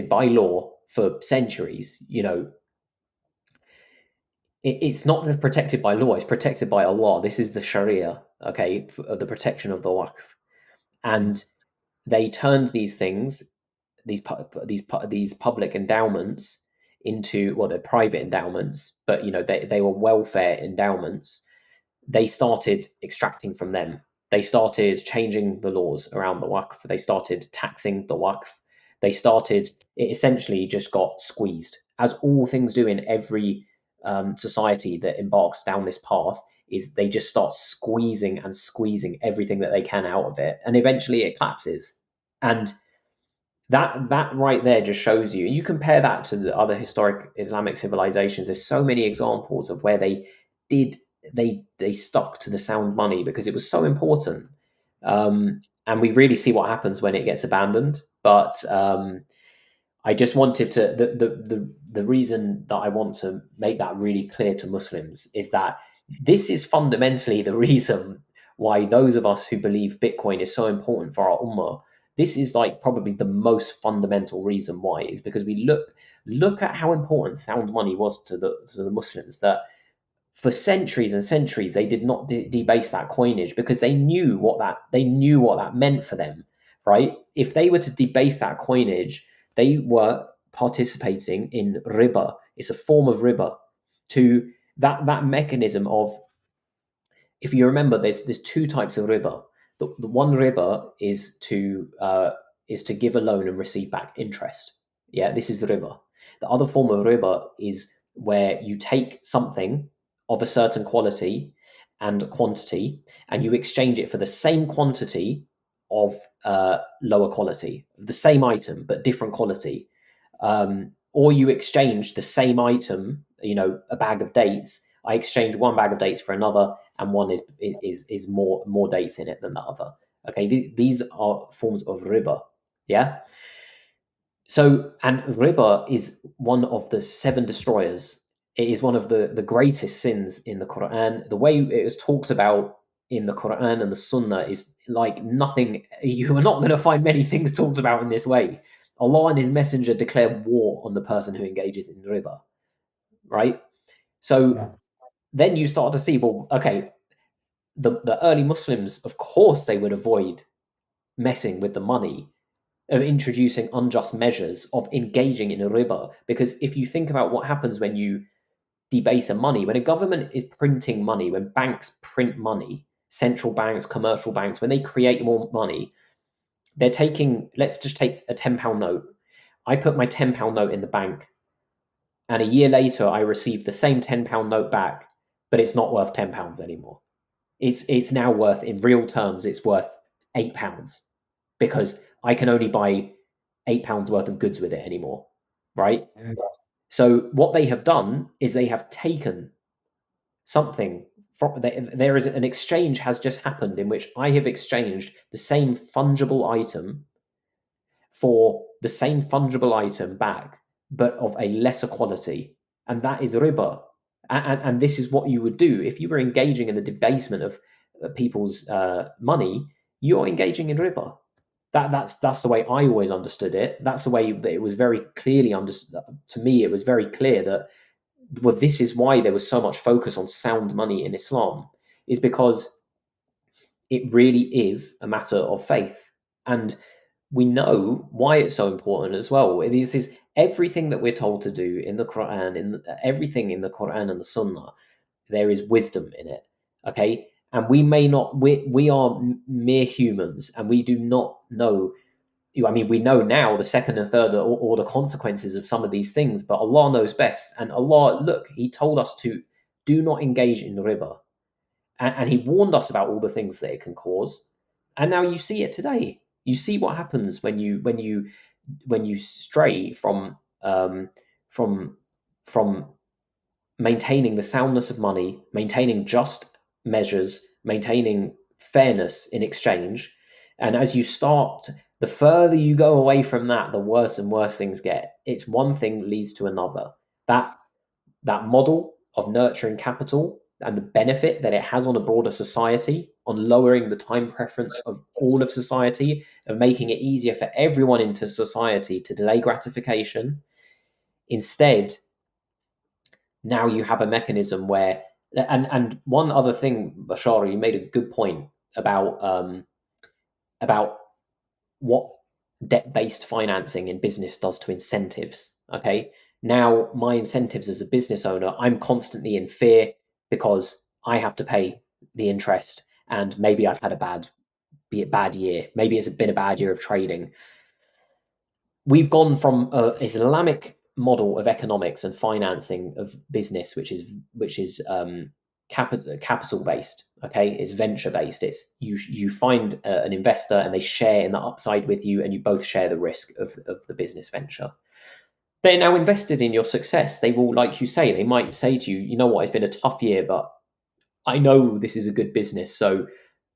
by law for centuries, it's not just protected by law, it's protected by Allah. This is the Sharia, okay, the protection of the Waqf. And they turned these things, these public endowments, into, well, they're private endowments, but they were welfare endowments. They started extracting from them. They started changing the laws around the Waqf. They started taxing the Waqf. It essentially just got squeezed, as all things do in every society that embarks down this path. Is they just start squeezing and squeezing everything that they can out of it, and eventually it collapses. And that right there just shows you. You compare that to the other historic Islamic civilizations. There's so many examples of where did they stuck to the sound money because it was so important. And we really see what happens when it gets abandoned. But I just wanted to the reason that I want to make that really clear to Muslims is that this is fundamentally the reason why those of us who believe Bitcoin is so important for our ummah. This is like probably the most fundamental reason why, is because we look at how important sound money was to the Muslims, that for centuries and centuries they did not debase that coinage because they knew what that meant for them, right? If they were to debase that coinage, they were participating in riba. It's a form of riba. To that mechanism of, if you remember, there's two types of riba. The one riba is to give a loan and receive back interest. Yeah, this is the riba. The other form of riba is where you take something of a certain quality and quantity, and you exchange it for the same quantity of lower quality, the same item but different quality. Or you exchange the same item, a bag of dates. I exchange one bag of dates for another, and one is more dates in it than the other. Okay, these are forms of riba. Yeah. So, and riba is one of the seven destroyers. It is one of the greatest sins in the Quran. The way it is talked about in the Quran and the Sunnah is like nothing. You are not going to find many things talked about in this way. Allah and His Messenger declare war on the person who engages in riba, right? So Yeah. then you start to see, well, okay, the early Muslims, of course, they would avoid messing with the money, of introducing unjust measures, of engaging in a riba. Because if you think about what happens when you debase a money, when a government is printing money, when banks print money, central banks, commercial banks, when they create more money, they're taking, let's just take a £10 note. I put my £10 note in the bank, and a year later I receive the same £10 note back, but it's not worth £10 anymore. It's now worth, in real terms, it's worth £8, because I can only buy £8 worth of goods with it anymore, right? Yeah. So what they have done is they have taken something from, there is an exchange has just happened in which I have exchanged the same fungible item for the same fungible item back, but of a lesser quality, and that is riba. And this is what you would do if you were engaging in the debasement of people's money. You're engaging in riba. That's the way I always understood it. That's the way that it was very clearly understood to me. It was very clear that, well, this is why there was so much focus on sound money in Islam, is because it really is a matter of faith. And we know why it's so important as well. It is everything that we're told to do in the Quran, everything in the Quran and the Sunnah, there is wisdom in it. Okay. And we may not, we are mere humans and we do not know. I mean, we know now the second and third order consequences of some of these things, but Allah knows best. And Allah, look, He told us to do not engage in riba, and He warned us about all the things that it can cause. And now you see it today. You see what happens when you stray from from maintaining the soundness of money, maintaining just measures, maintaining fairness in exchange. And as you start, the further you go away from that, the worse and worse things get. It's one thing leads to another. That that model of nurturing capital and the benefit that it has on a broader society, on lowering the time preference of all of society, of making it easier for everyone into society to delay gratification. Instead, now you have a mechanism where, and one other thing, Bashara, you made a good point about what debt-based financing in business does to incentives. Okay, now my incentives as a business owner, I'm constantly in fear because I have to pay the interest, and maybe I've had be it bad year, maybe it's been a bad year of trading. We've gone from an Islamic model of economics and financing of business, which is capital based. Okay, it's venture based. It's you find an investor and they share in the upside with you, and you both share the risk of the business venture. They're now invested in your success. They will, like you say, they might say to you, you know what, it's been a tough year, but I know this is a good business, so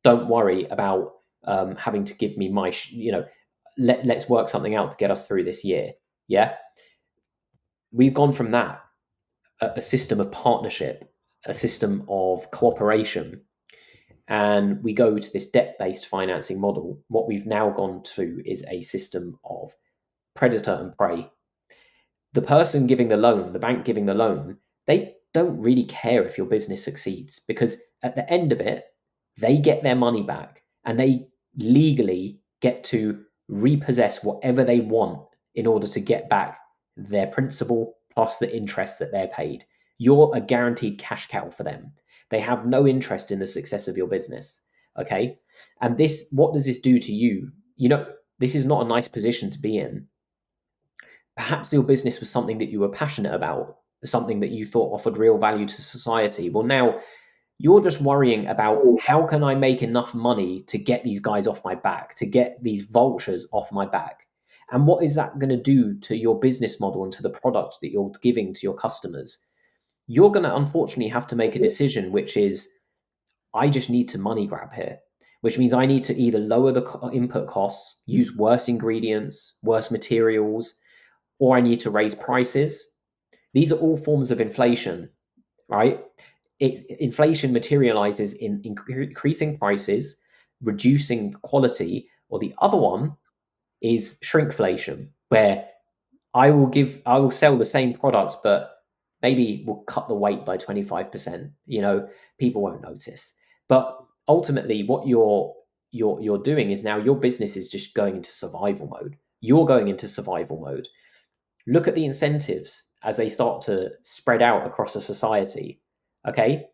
don't worry about having to give me let's work something out to get us through this year. Yeah, we've gone from that, a system of partnership, a system of cooperation, and we go to this debt-based financing model. What we've now gone to is a system of predator and prey. The person giving the loan, the bank giving the loan, they don't really care if your business succeeds, because at the end of it, they get their money back and they legally get to repossess whatever they want in order to get back their principal plus the interest that they're paid. You're a guaranteed cash cow for them. They have no interest in the success of your business. Okay. And this, what does this do to you? You know, this is not a nice position to be in. Perhaps your business was something that you were passionate about, something that you thought offered real value to society. Well, now you're just worrying about, how can I make enough money to get these guys off my back, to get these vultures off my back? And what is that going to do to your business model and to the product that you're giving to your customers? You're going to unfortunately have to make a decision, which is, I just need to money grab here, which means I need to either lower the input costs, use worse ingredients, worse materials, or I need to raise prices. These are all forms of inflation, right? Inflation materializes in increasing prices, reducing quality, or the other one is shrinkflation, where I will sell the same product, but maybe we'll cut the weight by 25%. People won't notice. But ultimately, what you're doing is, now your business is just going into survival mode. You're going into survival mode. Look at the incentives as they start to spread out across a society. Okay.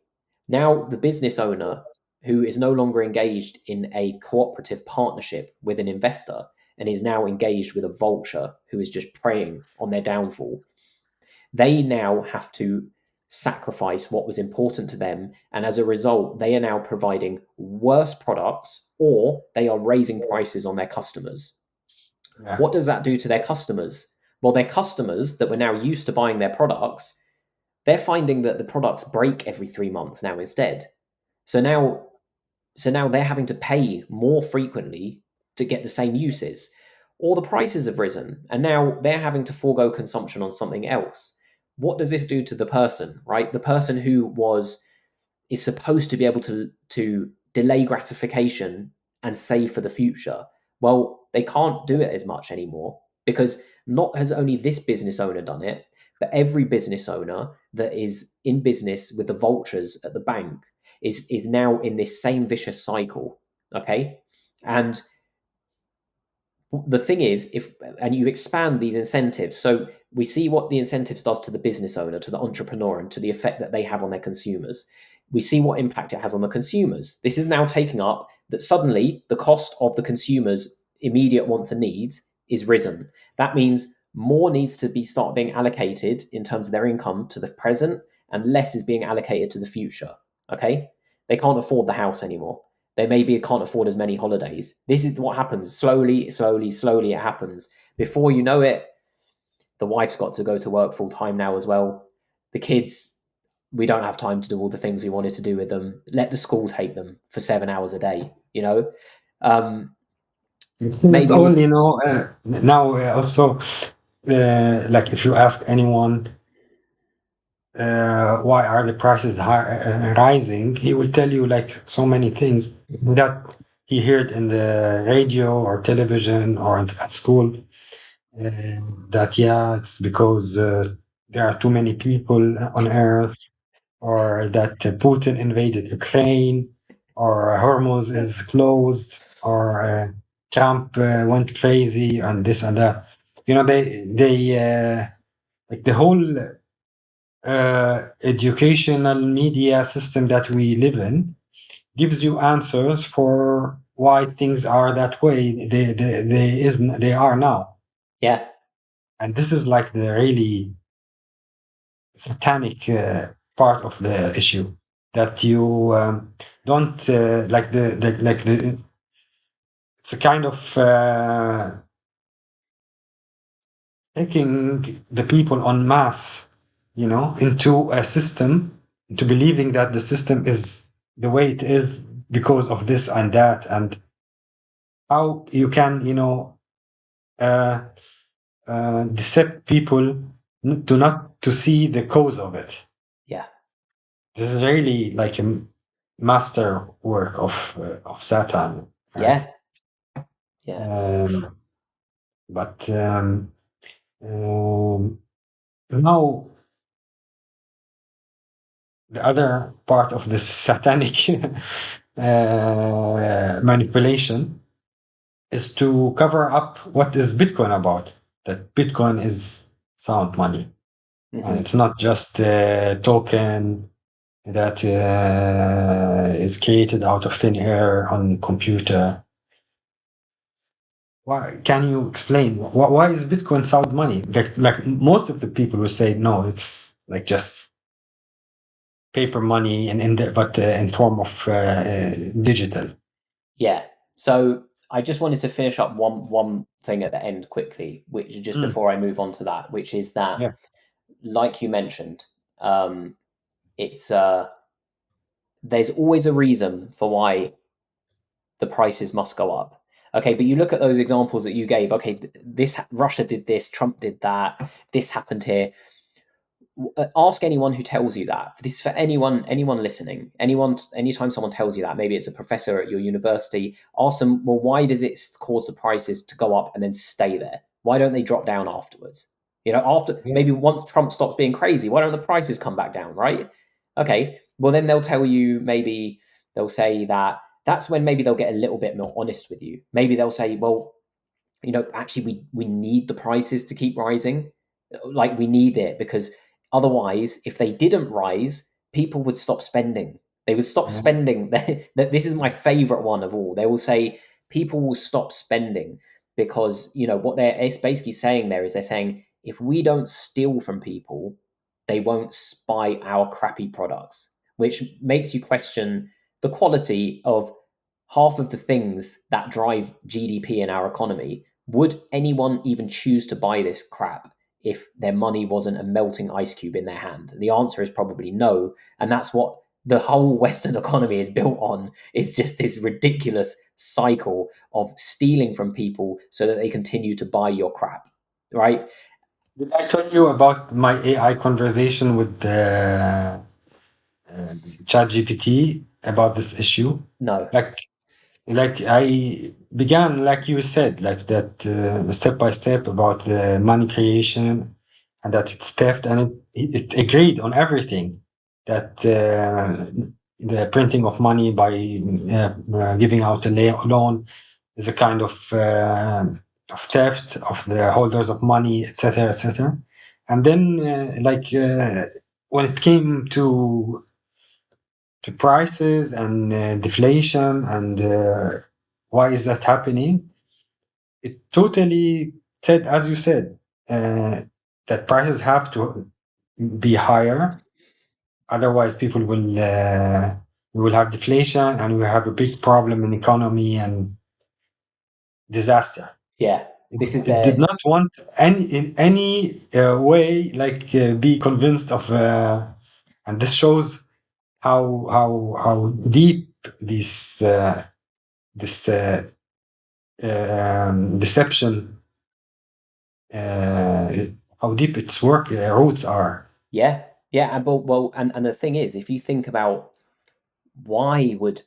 Now, the business owner who is no longer engaged in a cooperative partnership with an investor and is now engaged with a vulture who is just preying on their downfall, they now have to sacrifice what was important to them. And as a result, they are now providing worse products, or they are raising prices on their customers. Yeah. What does that do to their customers? Well, their customers that were now used to buying their products, they're finding that the products break every 3 months now instead. So now, they're having to pay more frequently to get the same uses, or the prices have risen, and now they're having to forego consumption on something else. what does this do to the person, right? The person who is supposed to be able to delay gratification and save for the future. Well, they can't do it as much anymore because not has only this business owner done it, but every business owner that is in business with the vultures at the bank is now in this same vicious cycle. Okay. And the thing is, if and you expand these incentives, so we see what the incentives does to the business owner, to the entrepreneur, and to the effect that they have on their consumers. We see what impact it has on the consumers. This is now taking up that suddenly the cost of the consumer's immediate wants and needs is risen. That means more needs to be start being allocated in terms of their income to the present, and less is being allocated to the future. Okay, they can't afford the house anymore. They maybe can't afford as many holidays. This is what happens slowly, slowly, slowly. It happens. Before you know it, the wife's got to go to work full time now as well. The kids, we don't have time to do all the things we wanted to do with them. Let the school take them for 7 hours a day, you know? Um, It's maybe, all, now also, like if you ask anyone, why are the prices rising, he will tell you like so many things that he heard in the radio or television or at school. That yeah, it's because there are too many people on Earth, or that Putin invaded Ukraine, or Hormuz is closed, or Trump went crazy, and this and that. They like the whole educational media system that we live in gives you answers for why things are that way they are now. yeah, And this is like the really satanic part of the issue, that you don't like the it's a kind of taking the people en masse, into a system, into believing that the system is the way it is because of this and that, and how you can, uh, deceive people to not to see the cause of it. yeah, This is really like a master work of Satan, right? yeah, yeah. Um, but now the other part of this satanic manipulation is to cover up what is Bitcoin about. That Bitcoin is sound money, and Hmm. it's not just a token that is created out of thin air on computer. Why can you explain why is Bitcoin sound money? Like most of the people will say no, it's like just paper money and but in form of digital. Yeah. So I just wanted to finish up one thing at the end quickly, which just Mm, before I move on to that, which is that, yeah, like you mentioned, um, it's there's always a reason for why the prices must go up. Okay, but you look at those examples that you gave. Okay, this Russia did this, Trump did that, this happened here. Ask anyone who tells you that. This is for anyone listening. Anytime someone tells you that, maybe it's a professor at your university. Ask them, well, why does it cause the prices to go up and then stay there? Why don't they drop down afterwards? After yeah, maybe once Trump stops being crazy, why don't the prices come back down? Right? Okay. Well, then they'll tell you, maybe they'll say that that's when maybe they'll get a little bit more honest with you. Maybe they'll say, well, actually we need the prices to keep rising. Like, we need it because otherwise, if they didn't rise, people would stop spending. They would stop yeah, spending. This is my favorite one of all. They will say people will stop spending because what they're it's basically saying there is they're saying, if we don't steal from people, they won't buy our crappy products, which makes you question the quality of half of the things that drive GDP in our economy. Would anyone even choose to buy this crap if their money wasn't a melting ice cube in their hand? And the answer is probably no. And that's what the whole Western economy is built on. It's just this ridiculous cycle of stealing from people so that they continue to buy your crap, right? Did I tell you about my AI conversation with ChatGPT about this issue? No. Like, like I began, like you said, like that step by step about the money creation and that it's theft, and it agreed on everything. That the printing of money by giving out a loan is a kind of theft of the holders of money, etc., etc. And then, when it came to prices and deflation and why is that happening, it totally said, as you said, uh, that prices have to be higher, otherwise people will we will have deflation and we will have a big problem in economy and disaster. Yeah. It, This is it did their not want any in any way be convinced of, and this shows how deep this deception, uh, how deep its work roots are. yeah. Yeah. And well, and the thing is, if you think about why would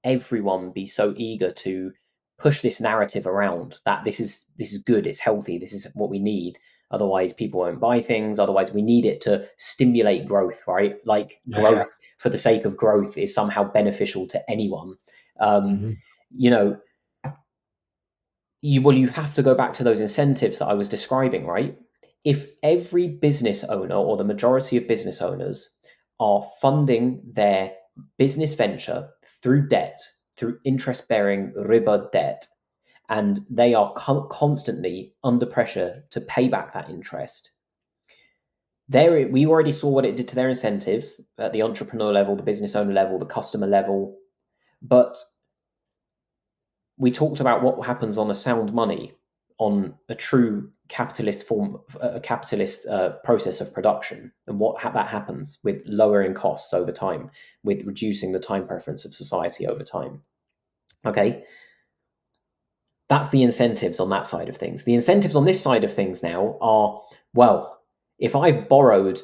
everyone be so eager to push this narrative around that this is good, it's healthy, this is what we need, otherwise people won't buy things, otherwise we need it to stimulate growth, right? Like Yeah, yeah. growth for the sake of growth is somehow beneficial to anyone. um Mhm. you know, you have to go back to those incentives that I was describing, right? If every business owner or the majority of business owners are funding their business venture through debt, through interest bearing riba debt, and they are constantly under pressure to pay back that interest, there we already saw what it did to their incentives at the entrepreneur level, the business owner level, the customer level. But we talked about what happens on a sound money, on a true capitalist form, a capitalist process of production, and that happens with lowering costs over time, with reducing the time preference of society over time. Okay, that's the incentives on that side of things. The incentives on this side of things now are, well, if I've borrowed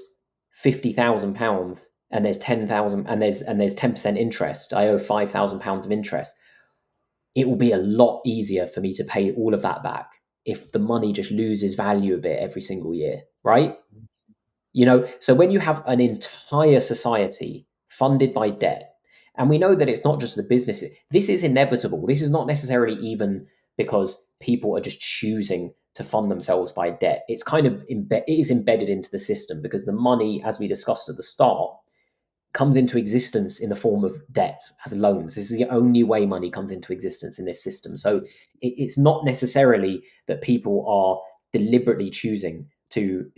£50,000 and there's 10,000 and there's 10% interest, I owe £5,000 of interest. It will be a lot easier for me to pay all of that back if the money just loses value a bit every single year, right? So when you have an entire society funded by debt, and we know that it's not just the business, this is inevitable. This is not necessarily even because people are just choosing to fund themselves by debt. It's kind of it is embedded into the system because the money, as we discussed at the start, comes into existence in the form of debt as loans. This is the only way money comes into existence in this system. So it's not necessarily that people are deliberately choosing to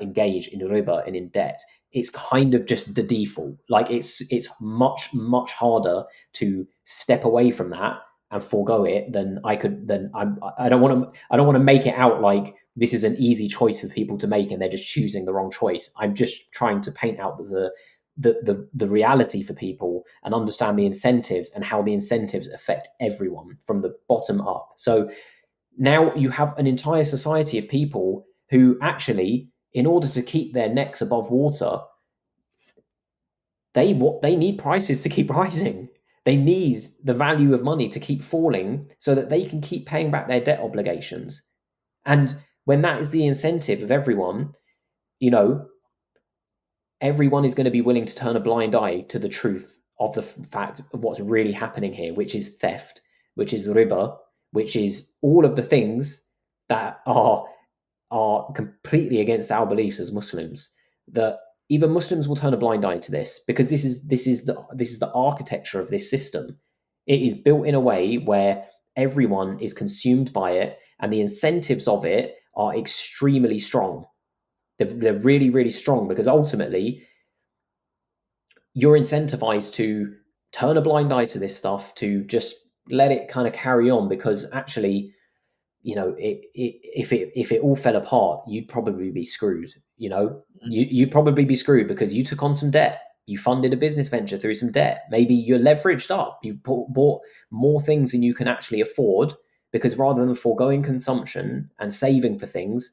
engage in riba and in debt. It's kind of just the default. Like it's much harder to step away from that and forego it than I could. I don't want to make it out like this is an easy choice for people to make and they're just choosing the wrong choice. I'm just trying to paint out the reality for people and understand the incentives and how the incentives affect everyone from the bottom up. So now you have an entire society of people who actually, in order to keep their necks above water, they need prices to keep rising. They need the value of money to keep falling so that they can keep paying back their debt obligations. And when that is the incentive of everyone, you know, everyone is going to be willing to turn a blind eye to the truth of the fact of what's really happening here, which is theft, which is riba, which is all of the things that are completely against our beliefs as Muslims. That even Muslims will turn a blind eye to this because this is the architecture of this system. It is built in a way where everyone is consumed by it, and the incentives of it are extremely strong. They're really, really strong because ultimately you're incentivized to turn a blind eye to this stuff, to just let it kind of carry on because actually, if it all fell apart, you'd probably be screwed. You'd probably be screwed because you took on some debt. You funded a business venture through some debt. Maybe you're leveraged up. You've bought more things than you can actually afford, because rather than foregoing consumption and saving for things,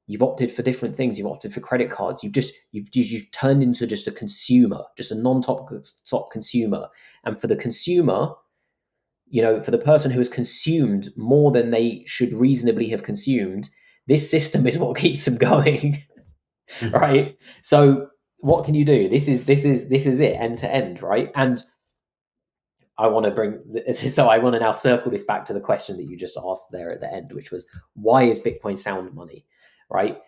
you've opted for different things. You've opted for credit cards. You've turned into just a consumer, just a non-top top consumer. And for the consumer, for the person who has consumed more than they should reasonably have consumed, this system is what keeps them going. Mhm. Right? So what can you do? This is it, end to end, right? And I want to now circle this back to the question that you just asked there at the end, which was, why is Bitcoin sound money? Right?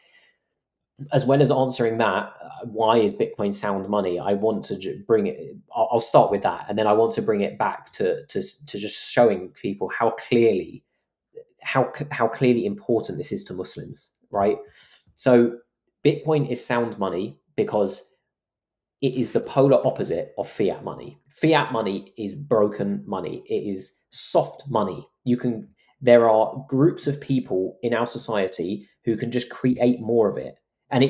As well as answering that, why is Bitcoin sound money? I want to bring it. I'll start with that, and then I want to bring it back to just showing people how clearly important this is to Muslims, right? So Bitcoin is sound money because it is the polar opposite of fiat money. Fiat money is broken money. It is soft money. There are groups of people in our society who can just create more of it. And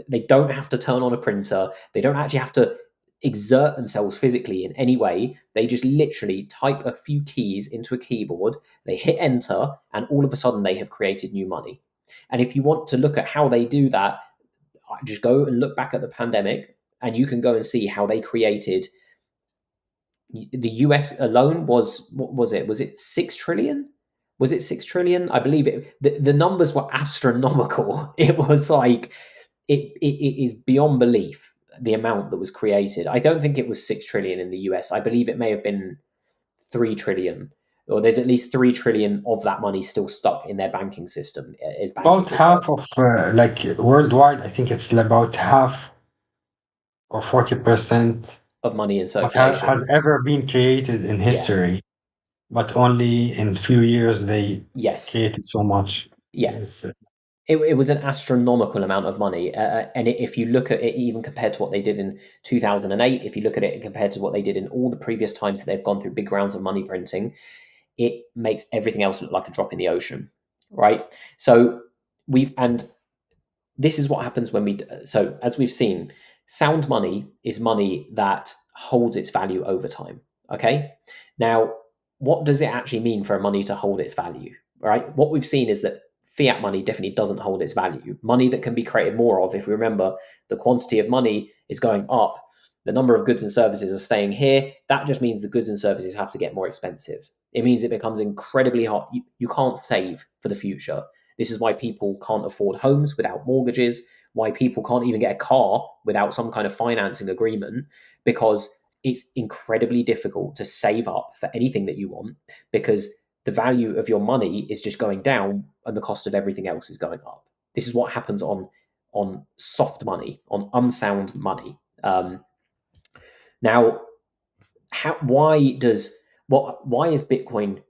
they don't have to turn on a printer. They don't actually have to exert themselves physically in any way. They just literally type a few keys into a keyboard, they hit enter, and all of a sudden they have created new money. And if you want to look at how they do that, just go and look back at the pandemic, and you can go and see how they created. The US alone was, what was it? Was it 6 trillion? Was it 6 trillion? I believe it. The numbers were astronomical. It was like it is beyond belief the amount that was created. I don't think it was 6 trillion in the US. I believe it may have been 3 trillion, or there's at least 3 trillion of that money still stuck in their banking system as banking About half reserves of like worldwide, I think it's about half or 40% of money in what circulation. has ever been created in Yeah. history, but only in few years they Yes. created so much. Yeah. It's, It was an astronomical amount of money, and if you look at it, even compared to what they did in 2008, if you look at it compared to what they did in all the previous times that they've gone through big rounds of money printing, it makes everything else look like a drop in the ocean, right? So and this is what happens when so as we've seen, sound money is money that holds its value over time. Okay, now what does it actually mean for a money to hold its value? Right, what we've seen is that fiat money definitely doesn't hold its value. Money that can be created more of, if we remember, the quantity of money is going up, the number of goods and services are staying here. That just means the goods and services have to get more expensive. It means it becomes incredibly hard. You can't save for the future. This is why people can't afford homes without mortgages, why people can't even get a car without some kind of financing agreement, because it's incredibly difficult to save up for anything that you want, because the value of your money is just going down and the cost of everything else is going up. This is what happens on soft money, on unsound money. Now, why is Bitcoin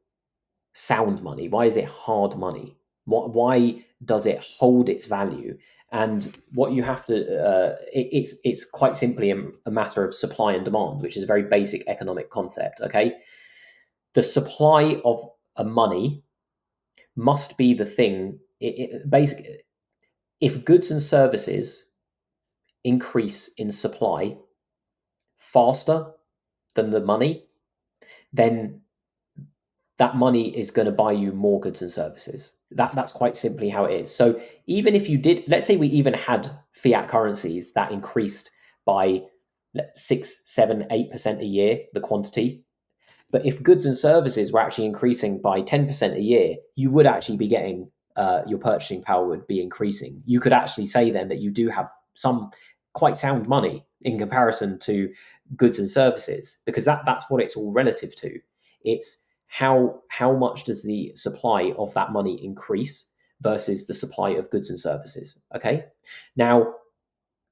sound money? Why is it hard money? Why does it hold its value? And what you have to, it's quite simply a matter of supply and demand, which is a very basic economic concept. Okay, the supply of a money must be the thing. Basically, if goods and services increase in supply faster than the money, then that money is going to buy you more goods and services. That's quite simply how it is. So even if you did, let's say we even had fiat currencies that increased by 6, 7, 8% a year, the quantity. But if goods and services were actually increasing by 10% a year, you would actually be getting, your purchasing power would be increasing. You could actually say then that you do have some quite sound money in comparison to goods and services, because that's what it's all relative to. It's how much does the supply of that money increase versus the supply of goods and services. Okay, now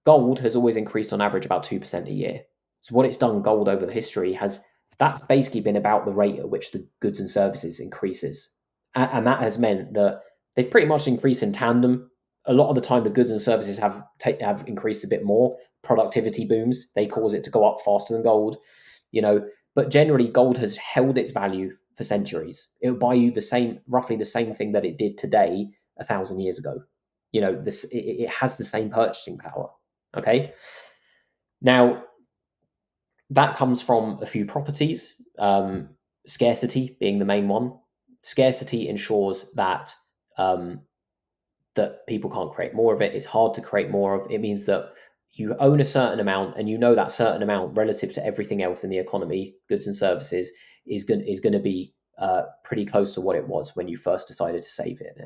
gold has always increased on average about 2% a year. So what it's done, gold over history, that's basically been about the rate at which the goods and services increases, and that has meant that they've pretty much increased in tandem. A lot of the time, the goods and services have increased a bit more. Productivity booms, they cause it to go up faster than gold, you know. But generally, gold has held its value for centuries. It will buy you roughly the same thing that it did today 1,000 years ago. It has the same purchasing power. Okay. Now, that comes from a few properties, scarcity being the main one. Scarcity ensures that that people can't create more of it. It's hard to create more of. It means that you own a certain amount, and you know that certain amount relative to everything else in the economy, goods and services, is going to be pretty close to what it was when you first decided to save it.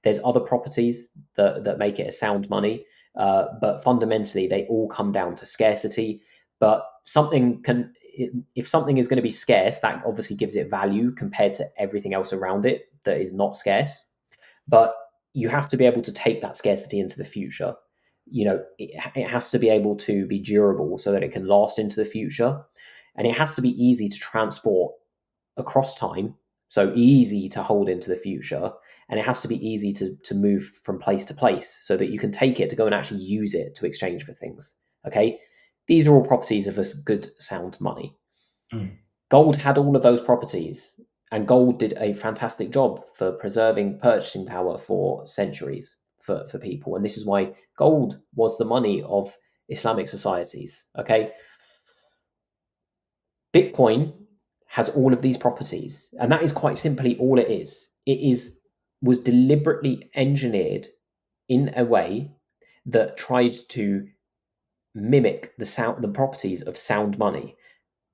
There's other properties that make it a sound money, but fundamentally they all come down to scarcity. But something can, if something is going to be scarce, that obviously gives it value compared to everything else around it that is not scarce. But you have to be able to take that scarcity into the future. It has to be able to be durable so that it can last into the future, and it has to be easy to transport across time, so easy to hold into the future, and it has to be easy to move from place to place so that you can take it to go and actually use it to exchange for things. Okay, these are all properties of a good sound money. Gold had all of those properties, and gold did a fantastic job for preserving purchasing power for centuries for people. And this is why gold was the money of Islamic societies. Okay. Bitcoin has all of these properties, and that is quite simply all it is. Was deliberately engineered in a way that tried to mimic the properties of sound money,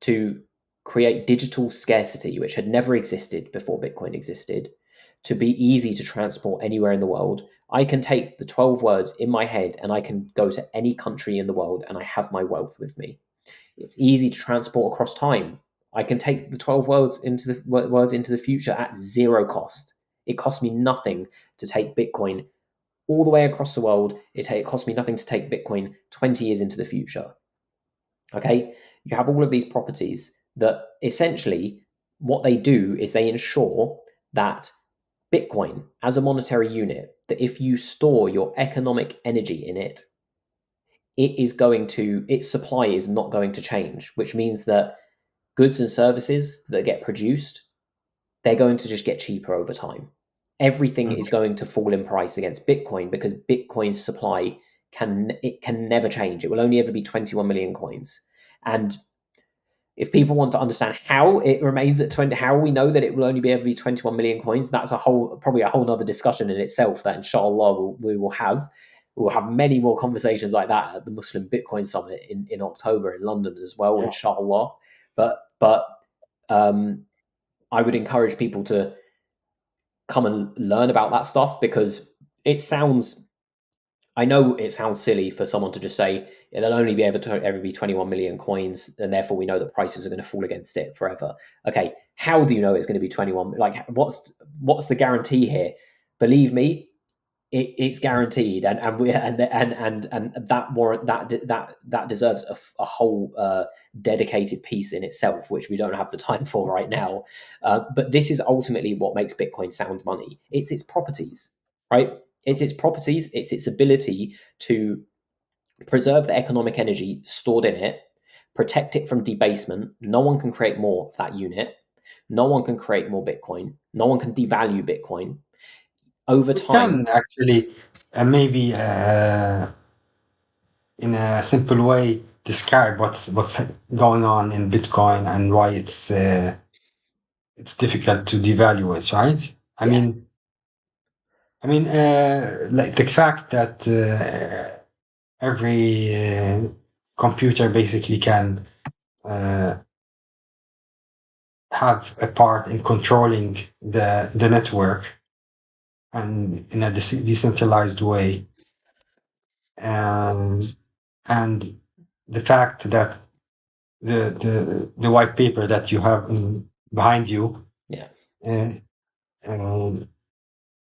to create digital scarcity, which had never existed before Bitcoin existed, to be easy to transport anywhere in the world. I can take the 12 words in my head and I can go to any country in the world and I have my wealth with me. It's easy to transport across time. I can take the 12 words into the future at zero cost. It costs me nothing to take Bitcoin all the way across the world. It costs me nothing to take Bitcoin 20 years into the future. Okay, you have all of these properties that essentially what they do is they ensure that Bitcoin as a monetary unit, that if you store your economic energy in it, its supply is not going to change, which means that goods and services that get produced, they're going to just get cheaper over time. Everything is going to fall in price against Bitcoin because Bitcoin's supply can never change. It will only ever be 21 million coins. And if people want to understand how it remains at 20, how we know that it will only be able to be 21 million coins, that's probably a whole nother discussion in itself that inshallah we will have. We'll have many more conversations like that at the Muslim Bitcoin Summit in October in London as well, Yeah. inshallah. But I would encourage people to come and learn about that stuff because I know it sounds silly for someone to just say it'll only be able to ever be 21 million coins, and therefore we know that prices are going to fall against it forever. Okay, how do you know it's going to be 21? Like, what's the guarantee here? Believe me, it's guaranteed, and we and that warrant that deserves a whole dedicated piece in itself, which we don't have the time for right now. But this is ultimately what makes Bitcoin sound money. It's its properties, right? It's its properties. It's its ability to preserve the economic energy stored in it, protect it from debasement. No one can create more of that unit. No one can create more Bitcoin. No one can devalue Bitcoin over We can time. actually maybe in a simple way describe what's going on in Bitcoin and why it's difficult to devalue it, right? Yeah. Like the fact that every computer basically can uh, have a part in controlling the network and in a decentralized way, um, and the fact that the white paper that you have behind you Yeah. uh, uh,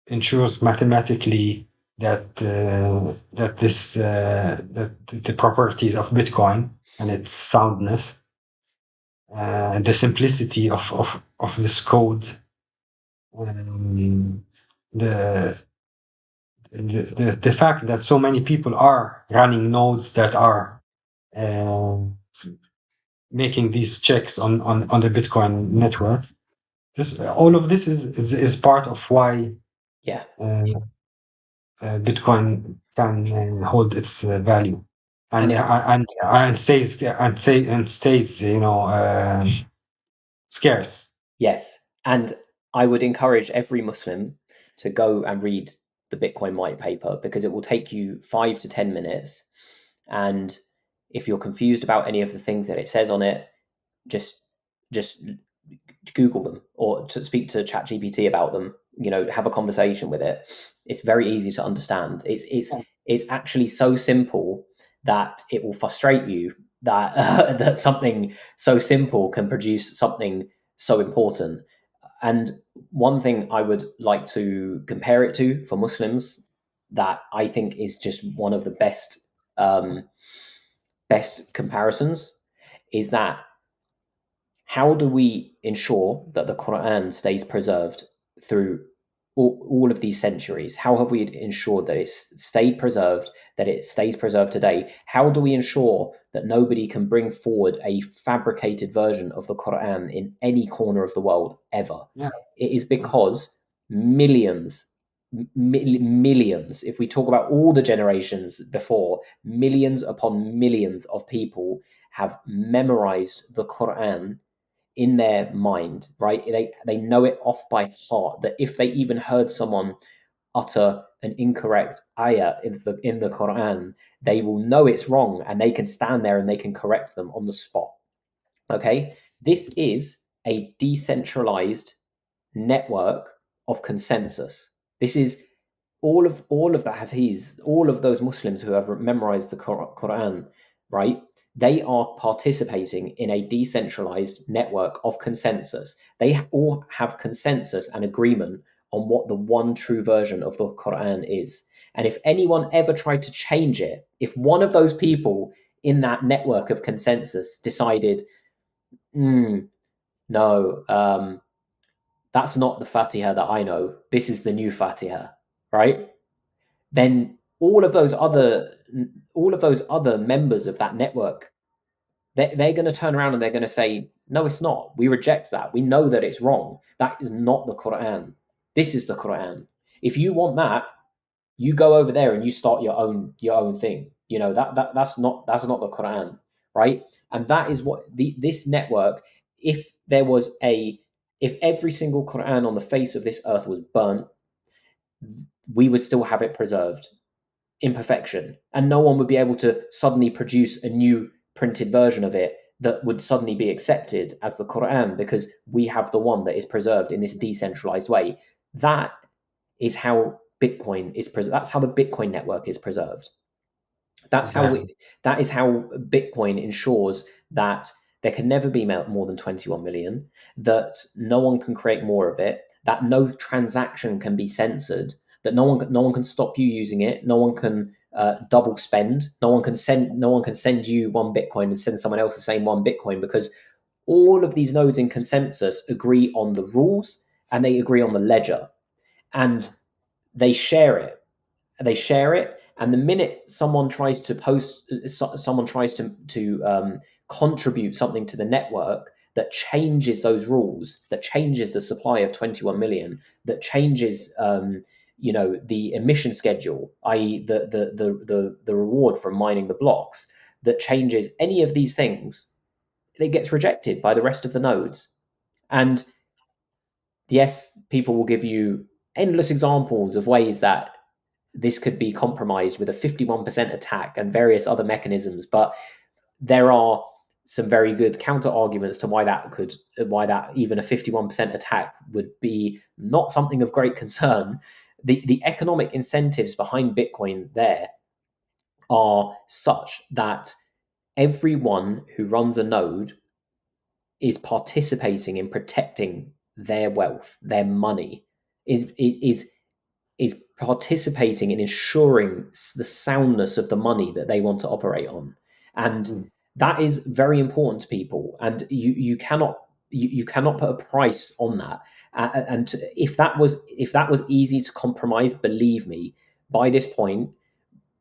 ensures mathematically that the properties of Bitcoin and its soundness, the simplicity of this code, um, the, the fact that so many people are running nodes that are uh, making these checks on the Bitcoin network. All of this is part of why Yeah. uh, Bitcoin can hold its value And if and stays scarce. Yes, and I would encourage every Muslim to go and read the Bitcoin white paper because it will take you 5 to 10 minutes. And if you're confused about any of the things that it says on it, just just Google them or to speak to ChatGPT about them. Have a conversation with it. It's very easy to understand. It's actually so simple that it will frustrate you that that something so simple can produce something so important. And one thing I would like to compare it to for Muslims that I think is just one of the best comparisons is that how do we ensure that the Quran stays preserved through all of these centuries? How have we ensured that it's stayed preserved, that it stays preserved today? How do we ensure that nobody can bring forward a fabricated version of the Quran in any corner of the world ever? Yeah. It is because millions, millions, if we talk about all the generations before, millions upon millions of people have memorized the Quran in their mind, right? They know it off by heart. That if they even heard someone utter an incorrect ayah in the Quran, they will know it's wrong, and they can stand there and they can correct them on the spot. Okay, this is a decentralized network of consensus. This is all of the Hafiz, all of those Muslims who have memorized the Quran, right? They are participating in a decentralized network of consensus. They all have consensus and agreement on what the one true version of the Quran is. And if anyone ever tried to change it, if one of those people in that network of consensus decided, no, that's not the Fatiha that I know. This is the new Fatiha, right? Then all of those other members of that network, they're going to turn around and they're going to say, no, it's not. We reject that. We know that it's wrong. That is not the Quran. This is the Quran. If you want that, you go over there and you start your own thing. That's not the Quran, right? And that is what this network. If there was a if every single Quran on the face of this earth was burnt, we would still have it preserved in perfection, and no one would be able to suddenly produce a new printed version of it that would suddenly be accepted as the Quran because we have the one that is preserved in this decentralized way. That is how Bitcoin is preserved. That's how the Bitcoin network is preserved. That's how Exactly. we, that is how Bitcoin ensures that there can never be more than 21 million, that no one can create more of it, that no transaction can be censored, that no one can stop you using it, no one can double spend, no one can send you one Bitcoin and send someone else the same one Bitcoin because all of these nodes in consensus agree on the rules and they agree on the ledger and they share it and the minute someone tries to contribute something to the network that changes those rules, that changes the supply of 21 million, that changes the emission schedule, i.e. the reward from mining the blocks, that changes any of these things, it gets rejected by the rest of the nodes. And yes, people will give you endless examples of ways that this could be compromised with a 51% attack and various other mechanisms, but there are some very good counter arguments to why that even a 51% attack would be not something of great concern. The economic incentives behind Bitcoin there are such that everyone who runs a node is participating in protecting their wealth, their money, is participating in ensuring the soundness of the money that they want to operate on. And Mm. that is very important to people. And you cannot put a price on that. And if that was easy to compromise, believe me, by this point,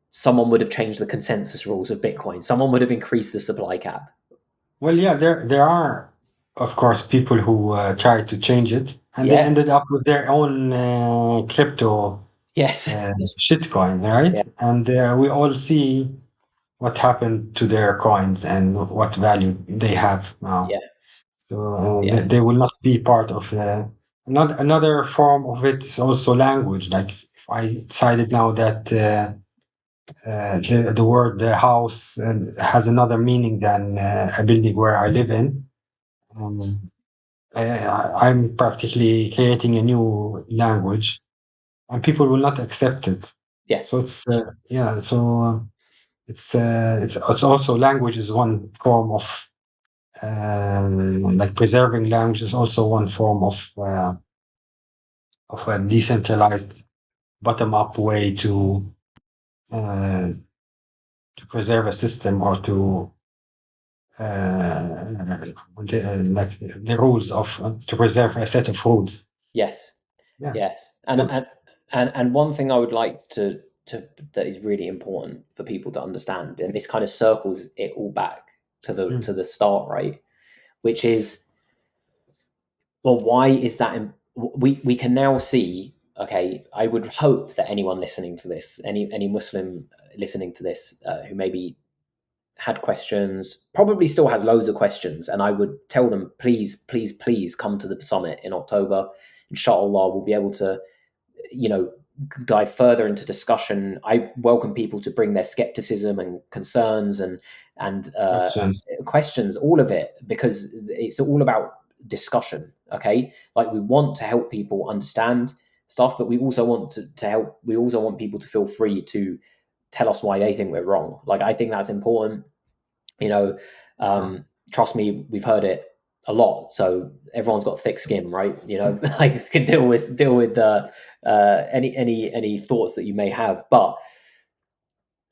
someone would have changed the consensus rules of Bitcoin. Someone would have increased the supply cap. Well, yeah, there are, of course, people who tried to change it, and they Yeah. ended up with their own crypto Yes. shitcoins, right? Yeah. And we all see what happened to their coins and what value they have now. Yeah. So Yeah. they will not be part of another form of it is also language. Like if I decided now that the word house has another meaning than a building where I live in, um, I'm practically creating a new language, and people will not accept it. So Yes. it's yeah. So it's also language is one form of like preserving language is also one form of a decentralized bottom-up way uh, to preserve a system or to like the rules of to preserve a set of rules. Yes. Yeah. Yes. So, And one thing I would like to that is really important for people to understand, and this kind of circles it all back mm, to the start, right? Which is, well, why is that? We can now see. Okay, I would hope that anyone listening to this, any Muslim listening to this, who maybe had questions, probably still has loads of questions, and I would tell them, please, please, please come to the summit in October. Inshallah, we'll be able to, you know, dive further into discussion. I welcome people to bring their skepticism and concerns and questions. questions, all of it, because it's all about discussion. Okay, like we want to help people understand stuff, but we also want to help. We also want people to feel free to tell us why they think we're wrong. Like I think that's important. You know, Uh, trust me, we've heard it a lot. So everyone's got thick skin, right? You know, like can deal with any thoughts that you may have. But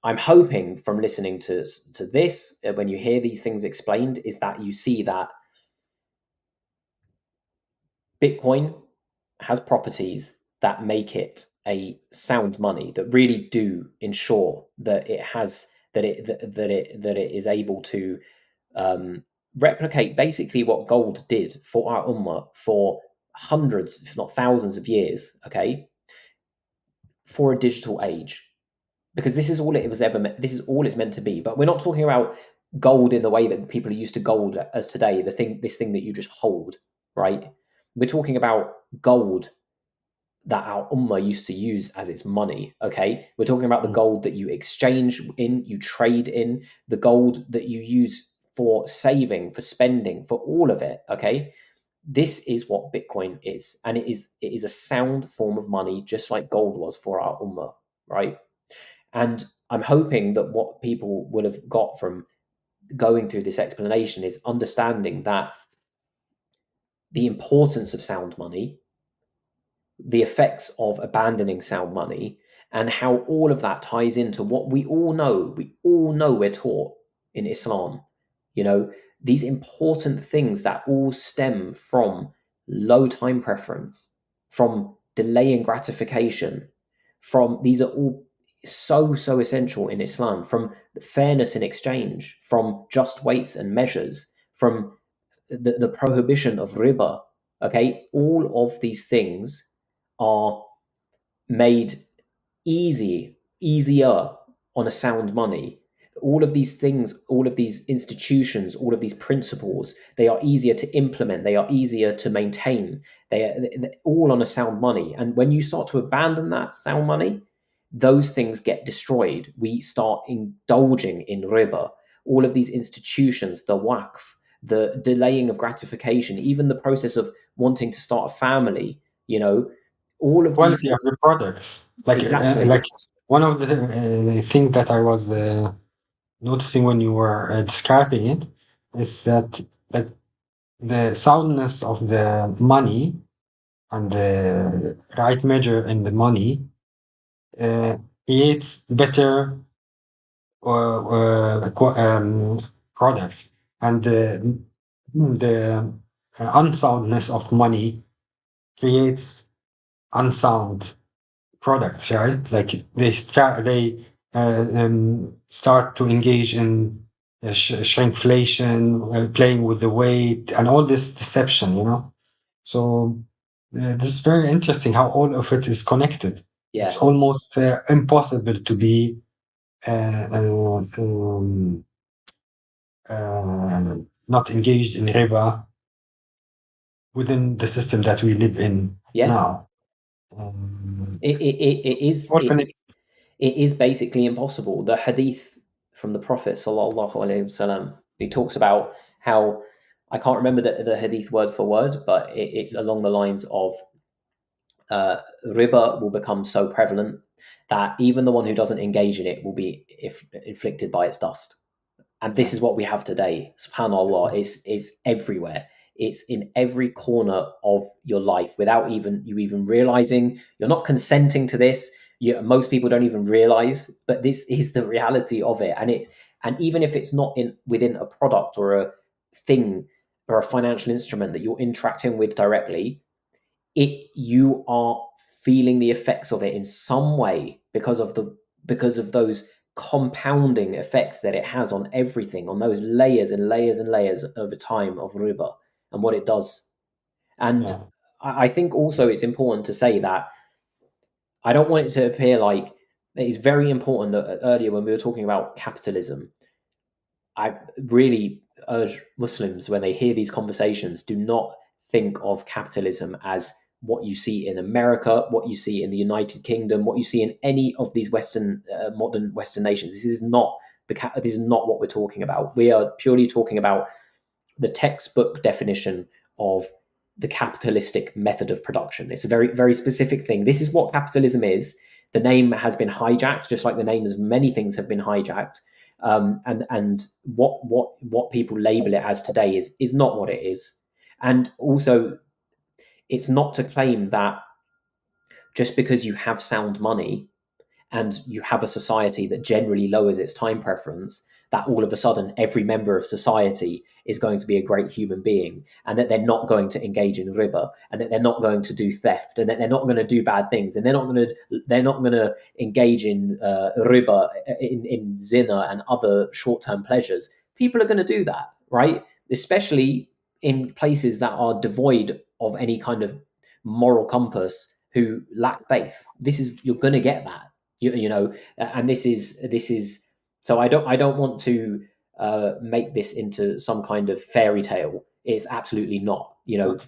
I'm hoping from listening to this, when you hear these things explained, is that you see that Bitcoin has properties that make it a sound money that really do ensure that it has that it is able to um, replicate basically what gold did for our ummah for hundreds, if not thousands, of years. Okay, for a digital age, because this is all it was ever. This is all it's meant to be. But we're not talking about gold in the way that people are used to gold as today. This thing that you just hold, right? We're talking about gold that our ummah used to use as its money. Okay, we're talking about the mm, gold that you exchange in, you trade in, the gold that you use for saving, for spending, for all of it. Okay, this is what Bitcoin is, and it is a sound form of money, just like gold was for our ummah, right? And I'm hoping that what people will have got from going through this explanation is understanding that the importance of sound money, the effects of abandoning sound money, and how all of that ties into what we all know. We all know we're taught in Islam, you know, these important things that all stem from low time preference, from delaying gratification, from these are all so essential in Islam, from fairness in exchange, from just weights and measures, from the prohibition of riba. Okay, all of these things are made easier on a sound money. All of these things, all of these institutions, all of these principles, they are easier to implement, they are easier to maintain, they're all on a sound money. And when you start to abandon that sound money, those things get destroyed. We start indulging in riba. All of these institutions, the waqf, the delaying of gratification, even the process of wanting to start a family, you know, all of these quality of the products. exactly. Like one of the things that I was noticing when you were describing it is that like the soundness of the money and the right measure in the money uh, creates better products, and the unsoundness of money creates unsound products, right? Like they start to engage in shrinkflation, playing with the weight, and all this deception, you know. So this is very interesting how all of it is connected. It's Yeah. almost impossible to be uh, uh, um, not engaged in riba within the system that we live in Yeah, now. it it, it, So it is all it, connected. it is basically impossible. The hadith from the Prophet sallallahu alaihi wasallam, he talks about how, I can't remember the hadith word for word, but it's along the lines of riba will become so prevalent that even the one who doesn't engage in it will be inflicted by its dust. And Yeah. this is what we have today. Subhanallah, it's everywhere. It's in every corner of your life without even you even realizing. You're not consenting to this. Most people don't even realize, but this is the reality of it. And even if it's not in within a product or a thing or a financial instrument that you're interacting with directly, you are feeling the effects of it in some way because of those compounding effects that it has on everything, on those layers and layers and layers over time of riba and what it does. And Yeah. I think also it's important to say that I don't want it to appear like it's very important that earlier when we were talking about capitalism, I really urge Muslims when they hear these conversations, do not think of capitalism as what you see in America, what you see in the United Kingdom, what you see in any of these Western modern Western nations. This is not what we're talking about. We are purely talking about the textbook definition of the capitalistic method of production. It's a very, very specific thing. This is what capitalism is. The name has been hijacked, just like the names of many things have been hijacked. And what people label it as today is not what it is. And also, it's not to claim that just because you have sound money and you have a society that generally lowers its time preference, that all of a sudden every member of society is going to be a great human being, and that they're not going to engage in riba, and that they're not going to do theft, and that they're not going to do bad things, and they're not going to engage in riba, in zina and other short-term pleasures. People are going to do that, right? Especially in places that are devoid of any kind of moral compass, who lack faith. This is You're going to get that, you know, and this is so I don't want to make this into some kind of fairy tale. It's absolutely not. But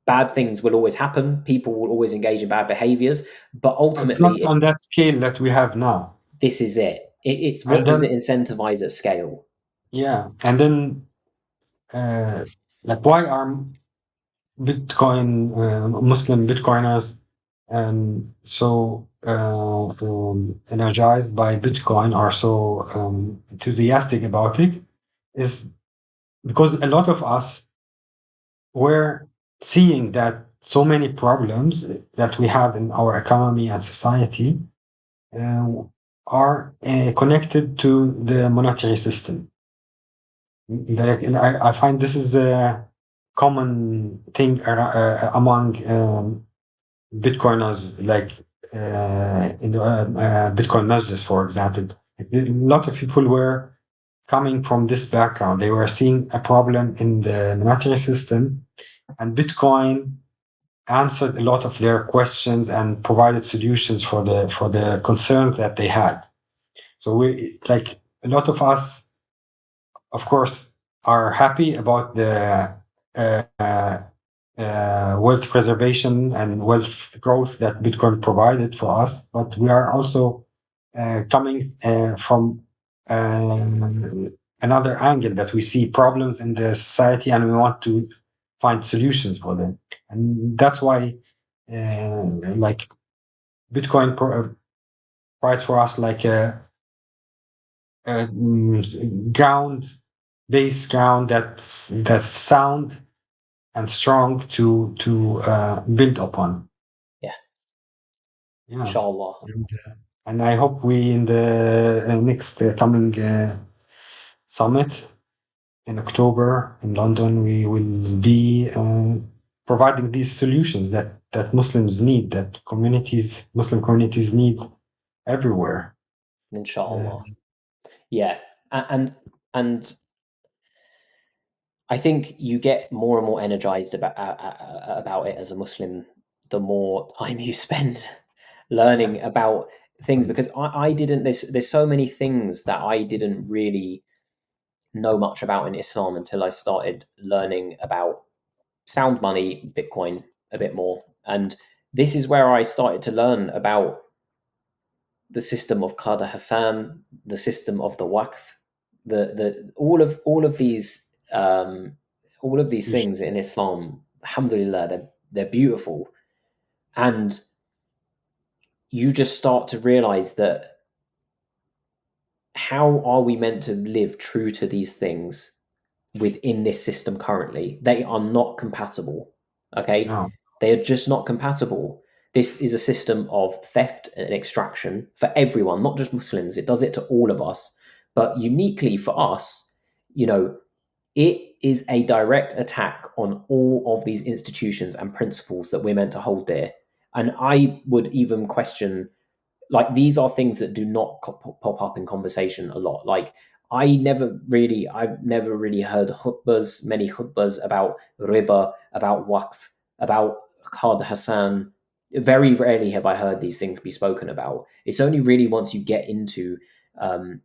Bad things will always happen, people will always engage in bad behaviors, but not ultimately on that scale that we have now. this is it's And what does it then, incentivize at scale. yeah, and then, uh, like, why are Bitcoin, Muslim Bitcoiners, so energized by Bitcoin, are so enthusiastic about it, is because a lot of us were seeing that so many problems that we have in our economy and society uh, are connected to the monetary system. I find this is a common thing among Bitcoiners, like in the Bitcoin Majlis, for example. A lot of people were coming from this background. They were seeing a problem in the monetary system, and Bitcoin answered a lot of their questions and provided solutions for the concerns that they had. So we, like, a lot of us, of course, are happy about the uh, wealth preservation and wealth growth that Bitcoin provided for us, but we are also coming from another angle, that we see problems in the society and we want to find solutions for them, and that's why like Bitcoin provides for us like a ground, base ground that's sound and strong to build upon. Yeah, Yeah, inshallah. and I hope we in the next coming summit in October in London, we will be providing these solutions that Muslims need, that Muslim communities need everywhere. Uh, Inshallah. Yeah. And I think you get more and more energized about it as a Muslim the more time you spend yeah, learning about things, because I didn't there's so many things that I didn't really know much about in Islam until I started learning about sound money, Bitcoin, a bit more. And this is where I started to learn about the system of Qadr Hassan, the system of the Waqf, the um, all of these Huge. things in Islam. Alhamdulillah, they're beautiful, and you just start to realize that how are we meant to live true to these things within this system currently? They are not compatible. Okay, No. they are just not compatible. This is a system of theft and extraction for everyone, not just Muslims. It does it to all of us, but uniquely for us, you know, it is a direct attack on all of these institutions and principles that we're meant to hold dear. And I would even question, like, these are things that do not pop up in conversation a lot. Like, I've never really heard many khutbas about riba, about waqf, about Qad Hassan. Very rarely have I heard these things be spoken about. It's only really once you get into um,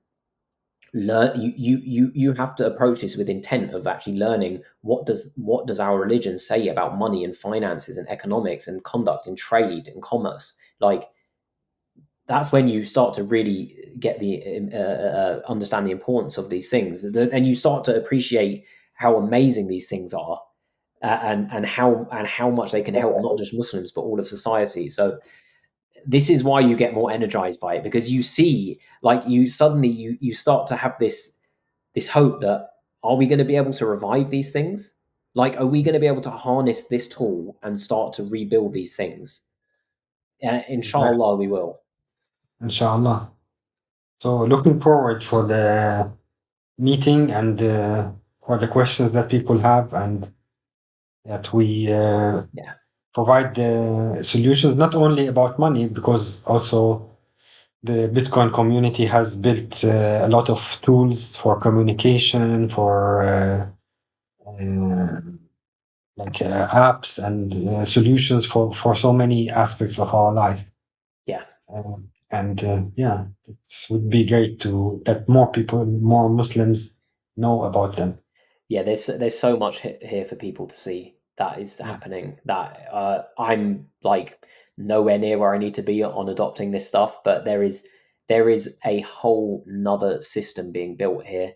learn you have to approach this with intent of actually learning what does our religion say about money and finances and economics and conduct and trade and commerce. Like, that's when you start to really get the understand the importance of these things, and you start to appreciate how amazing these things are, and how much they can help not just Muslims but all of society. So this is why you get more energized by it, because you see, like, you start to have this hope that, are we going to be able to revive these things? Like, are we going to be able to harness this tool and start to rebuild these things? And Exactly. inshallah we will. Inshallah. So looking forward for the meeting and for the questions that people have, and that we Yeah. provide the solutions not only about money, because also the Bitcoin community has built a lot of tools for communication, for uh, apps and solutions for so many aspects of our life. Yeah. And yeah, it would be great to that more people, more Muslims know about them. Yeah, there's so much here for people to see that is Yeah, happening, that I'm like nowhere near where I need to be on adopting this stuff, but there is a whole nother system being built here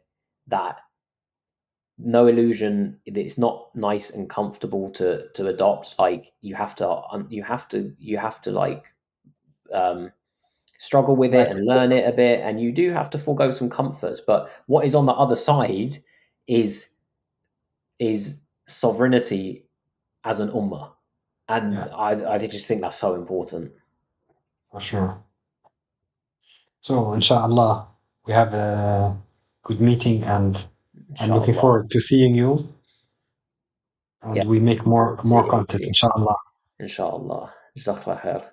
that, no illusion, it's not nice and comfortable to adopt. Like, you have to like um struggle with it like and learn it a bit, and you do have to forego some comforts, but what is on the other side is is sovereignty as an ummah, and yeah, I just think that's so important. for sure. So inshallah, we have a good meeting, and I'm looking Inshallah. forward to seeing you, and Yeah, we make looking forward to more seeing you content, too. inshallah. Inshallah. Jazakallah khair.